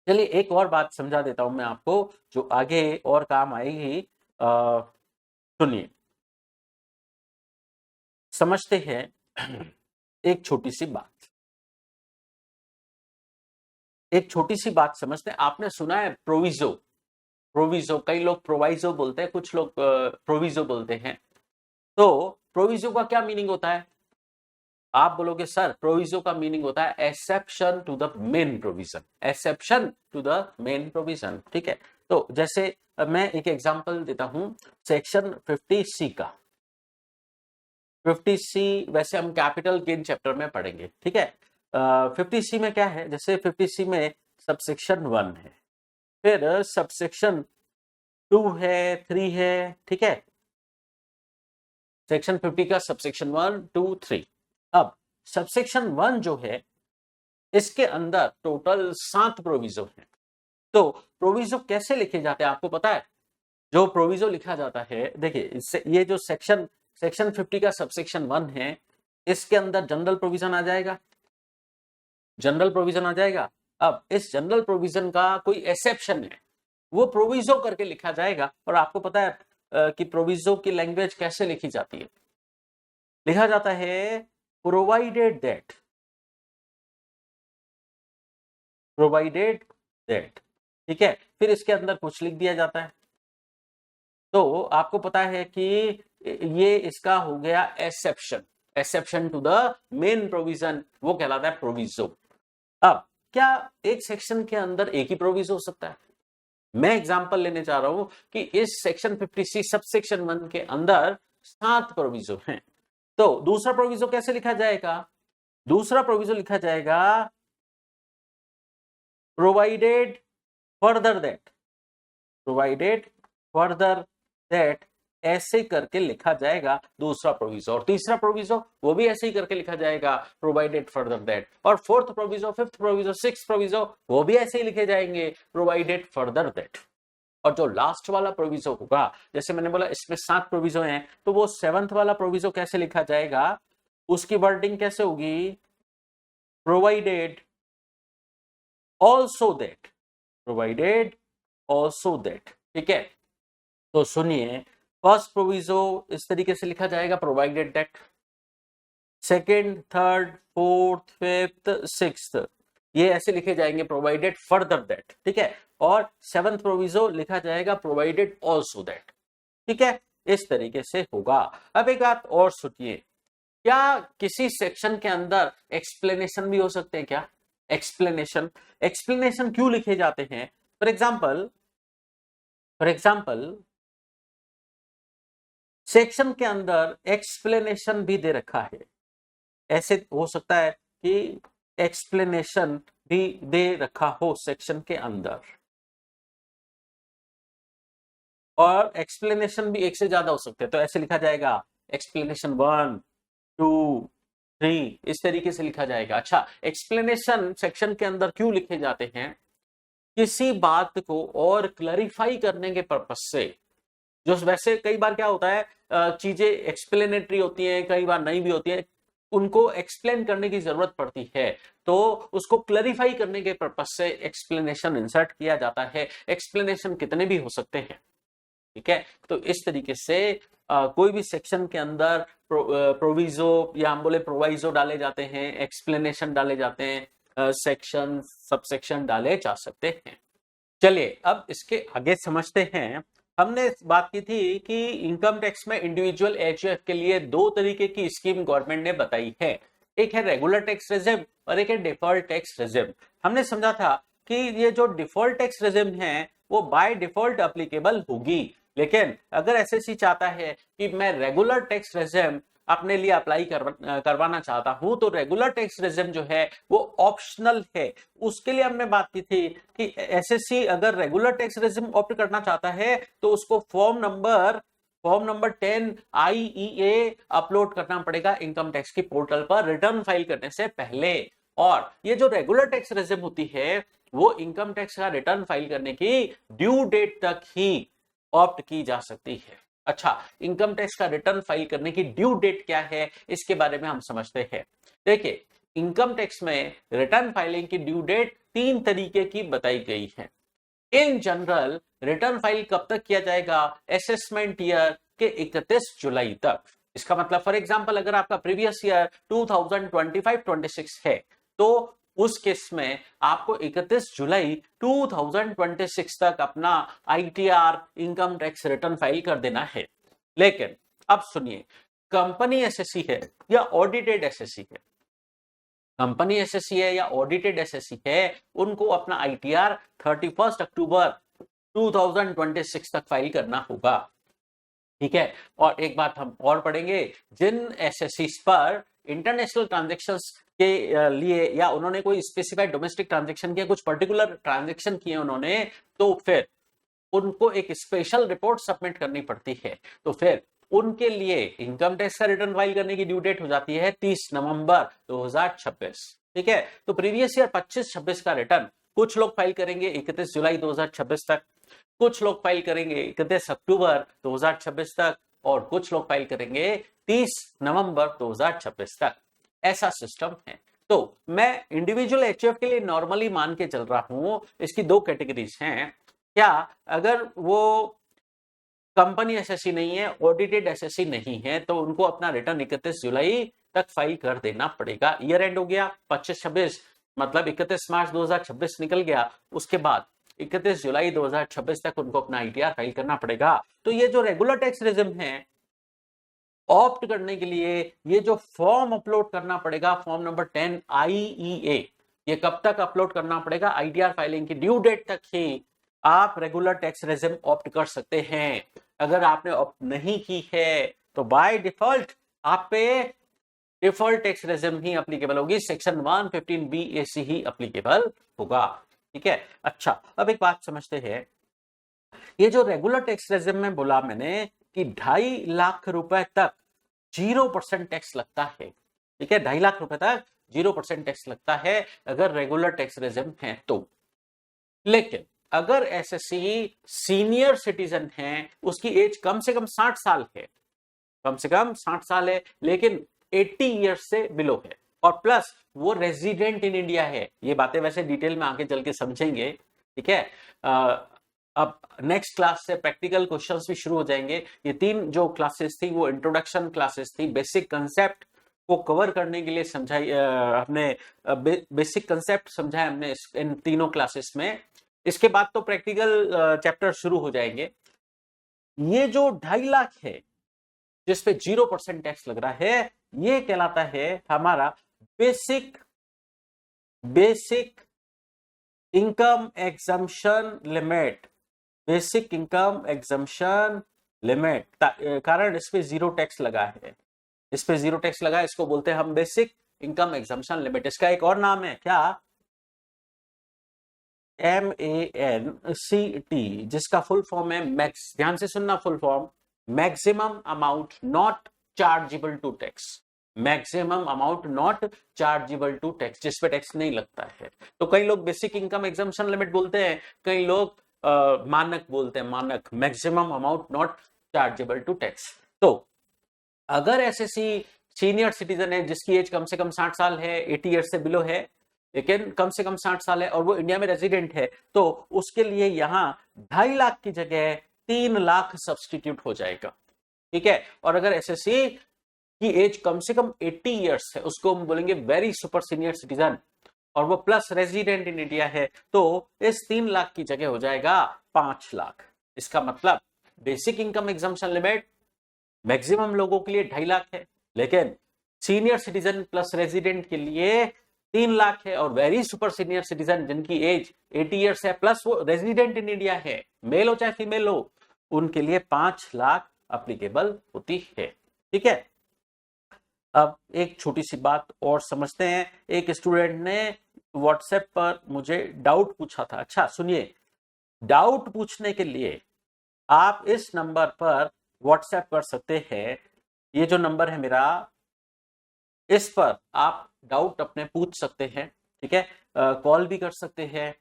चलिए एक और बात समझा देता हूं मैं आपको, जो आगे और काम आएगी। सुनिए, समझते हैं एक छोटी सी बात, एक छोटी सी बात समझते हैं। आपने सुना है प्रोविजो? प्रोविजो, कई लोग प्रोवाइजो बोलते हैं, कुछ लोग प्रोविजो बोलते हैं। तो प्रोविजो का क्या मीनिंग होता है? आप बोलोगे सर प्रोविजो का मीनिंग होता है exception to the main provision, exception to the main provision. ठीक है, तो जैसे मैं एक एग्जांपल देता हूं, सेक्शन 50C का। 50C वैसे हम कैपिटल गेन चैप्टर में पढ़ेंगे। ठीक है, 50C में क्या है, जैसे 50C में सबसेक्शन 1 है, फिर सबसेक्शन 2 है, 3 है। ठीक है, सेक्शन 50 का सबसेक्शन 1, 2, 3। अब सबसेक्शन 1 जो है, इसके अंदर टोटल 7 प्रोविजो हैं। तो प्रोविजो कैसे लिखे जाते हैं आपको पता है? जो प्रोविजो लिखा जाता है, देखिए ये जो सेक्शन 50 का सबसेक्शन 1 है, इसके अंदर जनरल प्रोविजन आ जाएगा, जनरल प्रोविजन आ जाएगा। अब इस जनरल प्रोविजन का कोई एक्सेप्शन है, वो प्रोविजो करके लिखा जाएगा। और आपको पता है कि प्रोविजो की लैंग्वेज कैसे लिखी जाती है? लिखा जाता है प्रोवाइडेड दैट, प्रोवाइडेड दैट। ठीक है, फिर इसके अंदर कुछ लिख दिया जाता है। तो आपको पता है कि ये इसका हो गया exception, exception to the main provision, वो कहलाता है प्रोविजो। अब क्या एक सेक्शन के अंदर एक ही प्रोविजो हो सकता है? मैं एग्जांपल लेने जा रहा हूं कि इस सेक्शन 50C सबसेक्शन 1 के अंदर 7 प्रोविजो हैं। तो दूसरा प्रोविजो कैसे लिखा जाएगा? दूसरा प्रोविजो लिखा जाएगा provided further that, provided further that, ऐसे करके लिखा जाएगा दूसरा प्रोविजो। और तीसरा प्रोविजो वो भी ऐसे ही करके लिखा जाएगा, प्रोवाइडेड फर्दर दैट। और fourth proviso, fifth proviso, sixth proviso वो भी ऐसे ही लिखे जाएंगे, प्रोवाइडेड फर्दर दैट। और जो लास्ट वाला प्रोविजो होगा, जैसे मैंने बोला इसमें 7 प्रोविजो हैं, तो वो 7th वाला प्रोविजो कैसे लिखा जाएगा, उसकी वर्डिंग कैसे होगी? Provided also that, provided also that. ठीक है, तो सुनिए, फर्स्ट प्रोविजो इस तरीके से लिखा जाएगा, provided that. Second, third, fourth, fifth, sixth ये ऐसे लिखे जाएंगे, प्रोवाइडेड फर्दर दैट। ठीक है, और 7th प्रोविजो लिखा जाएगा प्रोवाइडेड ऑल्सो दैट। ठीक है, इस तरीके से होगा। अब एक बात और सुनिए, क्या किसी सेक्शन के अंदर एक्सप्लेनेशन भी हो सकते हैं क्या? एक्सप्लेनेशन, एक्सप्लेनेशन क्यों लिखे जाते हैं? फॉर एग्जाम्पल सेक्शन के अंदर एक्सप्लेनेशन भी दे रखा है, ऐसे हो सकता है कि एक्सप्लेनेशन भी दे रखा हो सेक्शन के अंदर, और एक्सप्लेनेशन भी एक से ज्यादा हो सकते हैं। तो ऐसे लिखा जाएगा एक्सप्लेनेशन 1, 2, 3 इस तरीके से लिखा जाएगा। अच्छा, एक्सप्लेनेशन सेक्शन के अंदर क्यों लिखे जाते हैं? किसी बात को और क्लैरिफाई करने के पर्पस से। जो वैसे कई बार क्या होता है, चीजें एक्सप्लेनेटरी होती हैं, कई बार नहीं भी होती है, उनको एक्सप्लेन करने की जरूरत पड़ती है, तो उसको क्लैरिफाई करने के पर्पस से एक्सप्लेनेशन इंसर्ट किया जाता है। एक्सप्लेनेशन कितने भी हो सकते हैं, ठीक है। तो इस तरीके से कोई भी सेक्शन के अंदर प्रोविजो या हम बोले प्रोवाइजो डाले जाते हैं, एक्सप्लेनेशन डाले जाते हैं, सेक्शन सबसेक्शन डाले जा सकते हैं। चलिए अब इसके आगे समझते हैं। हमने बात की थी कि इनकम टैक्स में इंडिविजुअल एचयूएफ के लिए दो तरीके की स्कीम गवर्नमेंट ने बताई है। एक है रेगुलर टैक्स रेजिम और एक है डिफॉल्ट टैक्स रेजिम। हमने समझा था कि ये जो डिफॉल्ट टैक्स रेजिम है वो बाय डिफॉल्ट एप्लीकेबल होगी, लेकिन अगर एसएससी चाहता है कि मैं रेगुलर टैक्स रेजिम अपने लिए अप्लाई करवाना चाहता हूं, तो रेगुलर टैक्स रेजिम जो है वो ऑप्शनल है। उसके लिए हमने बात की थी कि एसएससी अगर रेगुलर टैक्स रेजिम ऑप्ट करना चाहता है तो उसको फॉर्म नंबर 10 IEA अपलोड करना पड़ेगा इनकम टैक्स की पोर्टल पर रिटर्न फाइल करने से पहले। और ये जो रेगुलर टैक्स रेजिम होती है वो इनकम टैक्स का रिटर्न फाइल करने की ड्यू डेट तक ही ऑप्ट की जा सकती है। अच्छा, इनकम टैक्स का रिटर्न फाइल करने की ड्यू डेट क्या है, इसके बारे में हम समझते हैं। देखिए, इनकम टैक्स में रिटर्न फाइलिंग की ड्यू डेट 3 तरीके की बताई गई है। इन जनरल रिटर्न फाइल कब तक किया जाएगा? असेसमेंट ईयर के 31 जुलाई तक। इसका मतलब फॉर एग्जांपल अगर आपका प्रीवियस ईयर 2025-26 है तो उस केस में आपको 31 जुलाई 2026 तक अपना ITR income tax return file कर देना है। लेकिन अब सुनिए, कंपनी एसएससी है या ऑडिटेड एसएससी है, कंपनी एसएससी है या ऑडिटेड एसएससी है, उनको अपना आईटीआर 31 अक्टूबर 2026 तक फाइल करना होगा, ठीक है। और एक बात हम और पढ़ेंगे, जिन एसएससी पर इंटरनेशनल ट्रांजैक्शंस के लिए या उन्होंने कोई स्पेसिफाइड डोमेस्टिक ट्रांजैक्शन किया, कुछ पर्टिकुलर ट्रांजैक्शन किए उन्होंने, तो फिर उनको एक स्पेशल रिपोर्ट सबमिट करनी पड़ती है। तो फिर उनके लिए इनकम टैक्स का रिटर्न फाइल करने की ड्यू डेट हो जाती है 30 नवंबर 2026, ठीक है। तो प्रीवियस ईयर 25-26 का रिटर्न कुछ लोग फाइल करेंगे 31 जुलाई 2026 तक, कुछ लोग फाइल करेंगे 31 अक्टूबर 2026 तक और कुछ लोग फाइल करेंगे 30 नवंबर 2026 तक। ऐसा सिस्टम है। तो मैं इंडिविजुअल एचयूएफ के लिए नॉर्मली मान के चल रहा हूं, इसकी दो कैटेगरीज हैं। क्या अगर वो कंपनी एसएससी नहीं है, ऑडिटेड एसएससी नहीं है, तो उनको अपना रिटर्न 31 जुलाई तक फाइल कर देना पड़ेगा। ईयर एंड हो गया 25-26, मतलब 31 मार्च 2026 निकल गया, उसके बाद 31 जुलाई 2026 तक उनको अपना आईटीआर फाइल करना पड़ेगा। तो ये जो रेगुलर टैक्स रेजिम है, ऑप्ट करने के लिए ये जो फॉर्म अपलोड करना पड़ेगा, फॉर्म नंबर 10 IEA, ये कब तक अपलोड करना पड़ेगा? आईटीआर फाइलिंग की ड्यू डेट तक ही आप रेगुलर टैक्स रेजिम ऑप्ट कर सकते हैं। अगर आपने ऑप्ट नहीं की है तो बाय डिफॉल्ट आप पे डिफॉल्ट टैक्स रेजिम ही एप्लीकेबल होगी, सेक्शन 115BAC ही एप्लीकेबल होगा, ठीक है। अच्छा, अब एक बात समझते हैं, ये जो रेगुलर टैक्स रेजिम में बोला मैंने कि 2.5 लाख रुपए तक 0% टैक्स लगता है, ठीक है। 2.5 लाख रुपए तक 0% टैक्स लगता है अगर रेगुलर टैक्स रेजिम है तो। लेकिन अगर एसएससी सीनियर सिटीजन है, उसकी एज कम से कम 60 साल है, कम से कम 60 साल है, लेकिन 80 ईयर्स से बिलो है, और प्लस वो रेजिडेंट इन इंडिया है। ये बातें वैसे डिटेल में आगे चल के समझेंगे, ठीक है। अब नेक्स्ट क्लास से प्रैक्टिकल क्वेश्चंस भी शुरू हो जाएंगे। ये 3 जो क्लासेस थी वो इंट्रोडक्शन क्लासेस थी, बेसिक कंसेप्ट को कवर करने के लिए समझाई हमने, बेसिक कंसेप्ट समझाया हमने इन तीनों क्लासेस में। इसके बाद तो प्रैक्टिकल चैप्टर शुरू हो जाएंगे। ये जो 2.5 लाख है जिसपे 0% टैक्स लग रहा है, ये कहलाता है हमारा basic income exemption limit, basic income exemption limit. कारण इस पे 0 टैक्स लगा है, इस पे 0 टैक्स लगा है, इसको बोलते हैं हम बेसिक इनकम एग्जम्पशन लिमिट। इसका एक और नाम है क्या? MANCT, जिसका फुल फॉर्म है मैक्स, ध्यान से सुनना full form, maximum amount not chargeable to tax. Maximum amount not chargeable to tax, जिसपे टैक्स नहीं लगता है। तो कई लोग बेसिक इनकम एग्जम्पशन लिमिट बोलते हैं, कई लोग मानक बोलते हैं, मानक maximum amount not chargeable to tax. तो अगर एसएससी सीनियर सिटीजन है जिसकी एज कम से कम 60 साल है, 80 ईयर्स से बिलो है, लेकिन कम से कम 60 साल है और वो इंडिया में रेजिडेंट है, तो उसके लिए यहाँ 2.5 लाख की जगह 3 लाख सब्सटीट्यूट हो जाएगा। ठीक है, और अगर एसएससी की एज कम से कम 80 ईयर्स है, उसको हम बोलेंगे वेरी सुपर सीनियर सिटीजन, और वो प्लस रेजिडेंट इन इंडिया है, तो इस 3 लाख की जगह हो जाएगा 5 लाख। इसका मतलब basic income exemption limit maximum लोगों के लिए 2.5 लाख है, लेकिन सीनियर सिटीजन प्लस रेजिडेंट के लिए 3 लाख है, और वेरी सुपर सीनियर सिटीजन जिनकी एज 80 ईयर्स है प्लस वो रेजिडेंट इन इंडिया है, मेल हो चाहे फीमेल हो, उनके लिए 5 लाख अप्लीकेबल होती है। ठीक है, अब एक छोटी सी बात और समझते हैं। एक स्टूडेंट ने व्हाट्सएप पर मुझे डाउट पूछा था। अच्छा सुनिए, डाउट पूछने के लिए आप इस नंबर पर व्हाट्सएप कर सकते हैं, ये जो नंबर है मेरा, इस पर आप डाउट अपने पूछ सकते हैं। ठीक है, कॉल भी कर सकते हैं।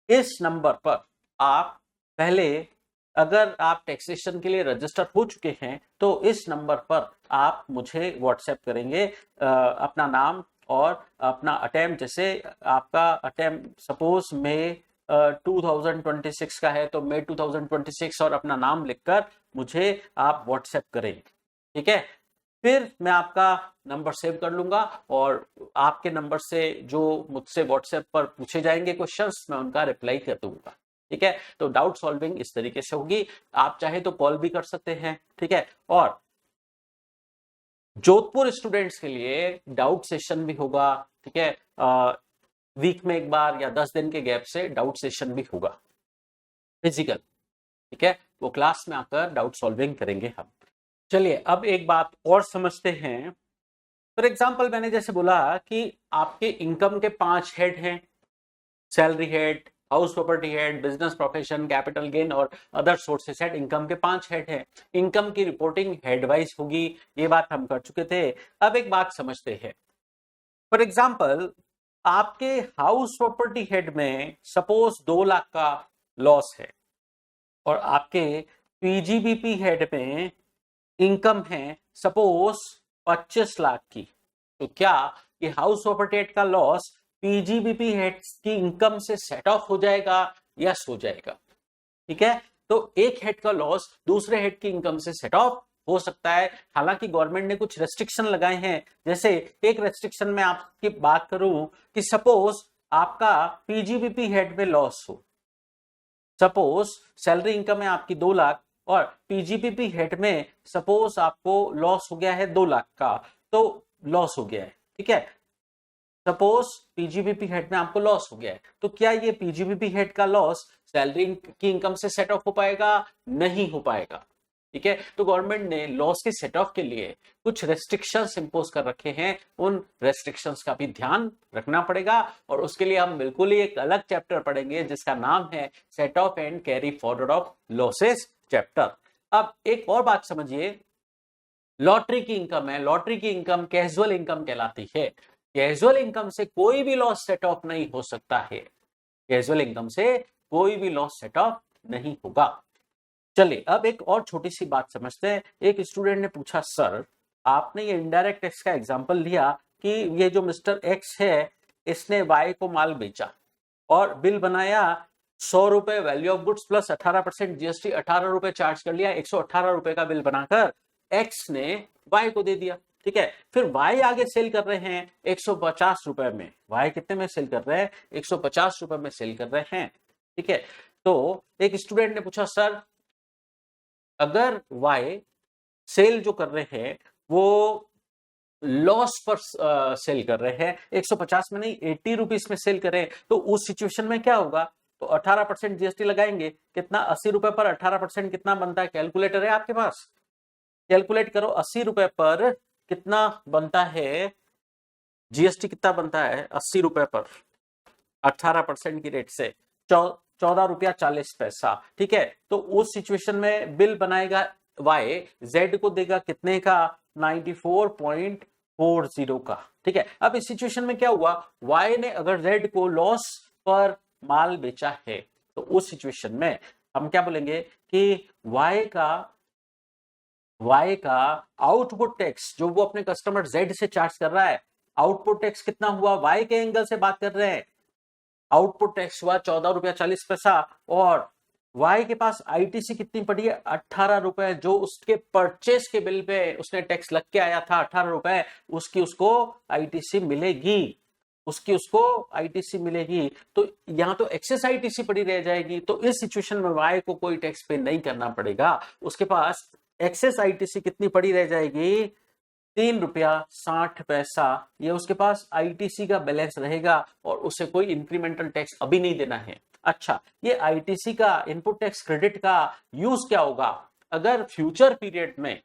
इस नंबर पर आप पहले, अगर आप टैक्सेशन के लिए रजिस्टर हो चुके हैं, तो इस नंबर पर आप मुझे व्हाट्सएप करेंगे अपना नाम और अपना अटेम्प्ट, जैसे आपका अटेम्प्ट सपोज मई 2026 का है तो मई 2026 और अपना नाम लिखकर मुझे आप व्हाट्सएप करें। ठीक है, फिर मैं आपका नंबर सेव कर लूंगा और आपके नंबर से जो मुझसे व्हाट्सएप पर पूछे जाएंगे क्वेश्चंस, मैं उनका रिप्लाई कर दूंगा। ठीक है, तो डाउट सॉल्विंग इस तरीके से होगी। आप चाहे तो कॉल भी कर सकते हैं। ठीक है, और जोधपुर स्टूडेंट्स के लिए डाउट सेशन भी होगा। ठीक है, वीक में एक बार या 10 दिन के गैप से डाउट सेशन भी होगा फिजिकल। ठीक है, वो क्लास में आकर डाउट सॉल्विंग करेंगे हम। चलिए अब एक बात और समझते हैं। फॉर एग्जाम्पल मैंने जैसे बोला कि आपके इनकम के 5 हेड हैं, salary head, house property head, business profession, capital gain और अदर सोर्सेस हेड। इनकम के 5 हेड हैं। इनकम की रिपोर्टिंग हेड वाइज होगी, ये बात हम कर चुके थे। अब एक बात समझते हैं। फॉर एग्जाम्पल आपके हाउस प्रॉपर्टी हेड में सपोज 2 लाख का लॉस है और आपके पीजीबीपी हेड में इनकम है सपोज 25 लाख की, तो क्या ये हाउस प्रॉपर्टी हेड का लॉस पीजीबीपी हेड की इनकम से सेट ऑफ हो जाएगा? यस हो जाएगा। ठीक है, तो एक हेड का लॉस दूसरे हेड की इनकम से सेट ऑफ हो सकता है। हालांकि गवर्नमेंट ने कुछ रेस्ट्रिक्शन लगाए हैं। जैसे एक रेस्ट्रिक्शन में आपकी बात करूं कि सपोज आपका पीजीबीपी हेड में लॉस हो, सपोज सैलरी इनकम है आपकी 2 लाख और पीजीबीपी हेड में सपोज आपको लॉस हो गया है 2 लाख का, तो लॉस हो गया है। ठीक है, सपोज पीजीबीपी हेड में आपको लॉस हो गया है, तो क्या ये पीजीबीपी हेड का लॉस सैलरी की इनकम से सेट ऑफ हो पाएगा? नहीं हो पाएगा। ठीक है, तो गवर्नमेंट ने लॉस के सेट ऑफ के लिए कुछ रेस्ट्रिक्शंस इंपोज कर रखे हैं। उन रेस्ट्रिक्शंस का भी ध्यान रखना पड़ेगा और उसके लिए हम बिल्कुल ही एक अलग चैप्टर पढ़ेंगे जिसका नाम है set of and carry forward of losses chapter. अब एक और बात समझिए, लॉटरी की इनकम है, लॉटरी की इनकम कैजुअल इनकम कहलाती है। कैजुअल इनकम से कोई भी लॉस सेट ऑफ नहीं हो सकता है। कैजुअल इनकम से कोई भी लॉस सेट ऑफ नहीं होगा। चलिए अब एक और छोटी सी बात समझते हैं। एक स्टूडेंट ने पूछा, सर आपने ये इनडायरेक्ट टैक्स का एग्जांपल लिया कि ये जो मिस्टर एक्स है इसने वाई को माल बेचा और बिल बनाया 100 रुपए value of goods plus 18% GST, 18 रुपए चार्ज कर लिया, 118 रुपए का बिल बनाकर एक्स ने वाई को दे दिया। ठीक है, फिर वाई आगे सेल कर रहे हैं 150 रुपए में। वाई कितने में सेल कर रहे हैं? 150 रुपए में सेल कर रहे हैं। ठीक है, तो एक स्टूडेंट ने पूछा, सर अगर वाई सेल जो कर रहे हैं वो लॉस पर सेल कर रहे हैं, 150 में नहीं 80 रुपीस में सेल कर रहे हैं, तो उस सिचुएशन में क्या होगा? तो 18% जीएसटी लगाएंगे, कितना? 80 रुपए पर 18% कितना बनता है? कैलकुलेटर है आपके पास? कैलकुलेट करो, 80 रुपए पर कितना बनता है जीएसटी? कितना बनता है 80 रुपए पर 18% की रेट से? 14 रुपया 40 पैसा। ठीक है, तो उस सिचुएशन में बिल बनाएगा वाई, जेड को देगा कितने का? 40 का। ठीक है, अब इस सिचुएशन में क्या हुआ, Y ने अगर Z को लॉस पर माल बेचा है तो उस सिचुएशन में हम क्या बोलेंगे कि Y का आउटपुट टैक्स जो वो अपने कस्टमर Z से चार्ज कर रहा है, आउटपुट टैक्स कितना हुआ, Y के एंगल से बात कर रहे हैं, आउटपुट टैक्स हुआ 14 रुपया 40 पैसा, और Y के पास आईटीसी कितनी पड़ी है, 18 रुपए, जो उसके परचेस के बिल पे उसने टैक्स लग के आया था 18 रुपए, उसकी उसको आईटीसी मिलेगी, उसको आईटीसी मिलेगी। तो यहां तो एक्सेस आईटीसी पड़ी रह जाएगी, तो इस सिचुएशन में Y को कोई टैक्स पे नहीं करना पड़ेगा, उसके पास एक्सेस आईटीसी कितनी पड़ी रह जाएगी, 3.60 रुपया, ये उसके पास आईटीसी का बैलेंस रहेगा और उसे कोई इंक्रीमेंटल टैक्स अभी नहीं देना है। अच्छा, ये आईटीसी का इनपुट टैक्स क्रेडिट का यूज क्या होगा, अगर फ्यूचर पीरियड में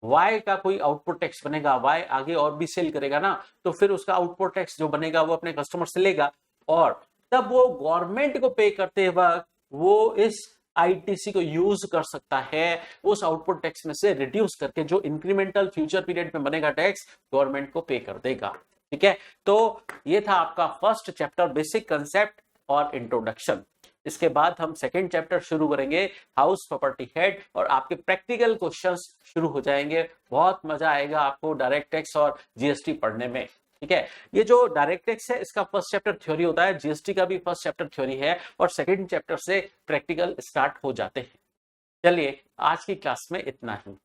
Y का कोई आउटपुट टैक्स बनेगा, Y आगे और भी सेल करेगा ना, तो फिर उसका आउटपुट टैक्स जो बनेगा वो अपने कस्टमर से लेगा और तब वो गवर्नमेंट को पे करते वक्त वो इस आईटीसी को यूज कर सकता है, उस आउटपुट टैक्स में से रिड्यूस करके जो इंक्रीमेंटल फ्यूचर पीरियड में बनेगा टैक्स गवर्नमेंट को पे कर देगा। ठीक है, तो ये था आपका फर्स्ट चैप्टर, बेसिक कंसेप्ट और इंट्रोडक्शन। इसके बाद हम सेकेंड चैप्टर शुरू करेंगे, हाउस प्रॉपर्टी हेड, और आपके प्रैक्टिकल क्वेश्चंस शुरू हो जाएंगे। बहुत मजा आएगा आपको डायरेक्ट टैक्स और जीएसटी पढ़ने में। ठीक है, ये जो डायरेक्ट टैक्स है इसका फर्स्ट चैप्टर थ्योरी होता है, जीएसटी का भी फर्स्ट चैप्टर थ्योरी है और सेकेंड चैप्टर से प्रैक्टिकल स्टार्ट हो जाते हैं। चलिए आज की क्लास में इतना ही।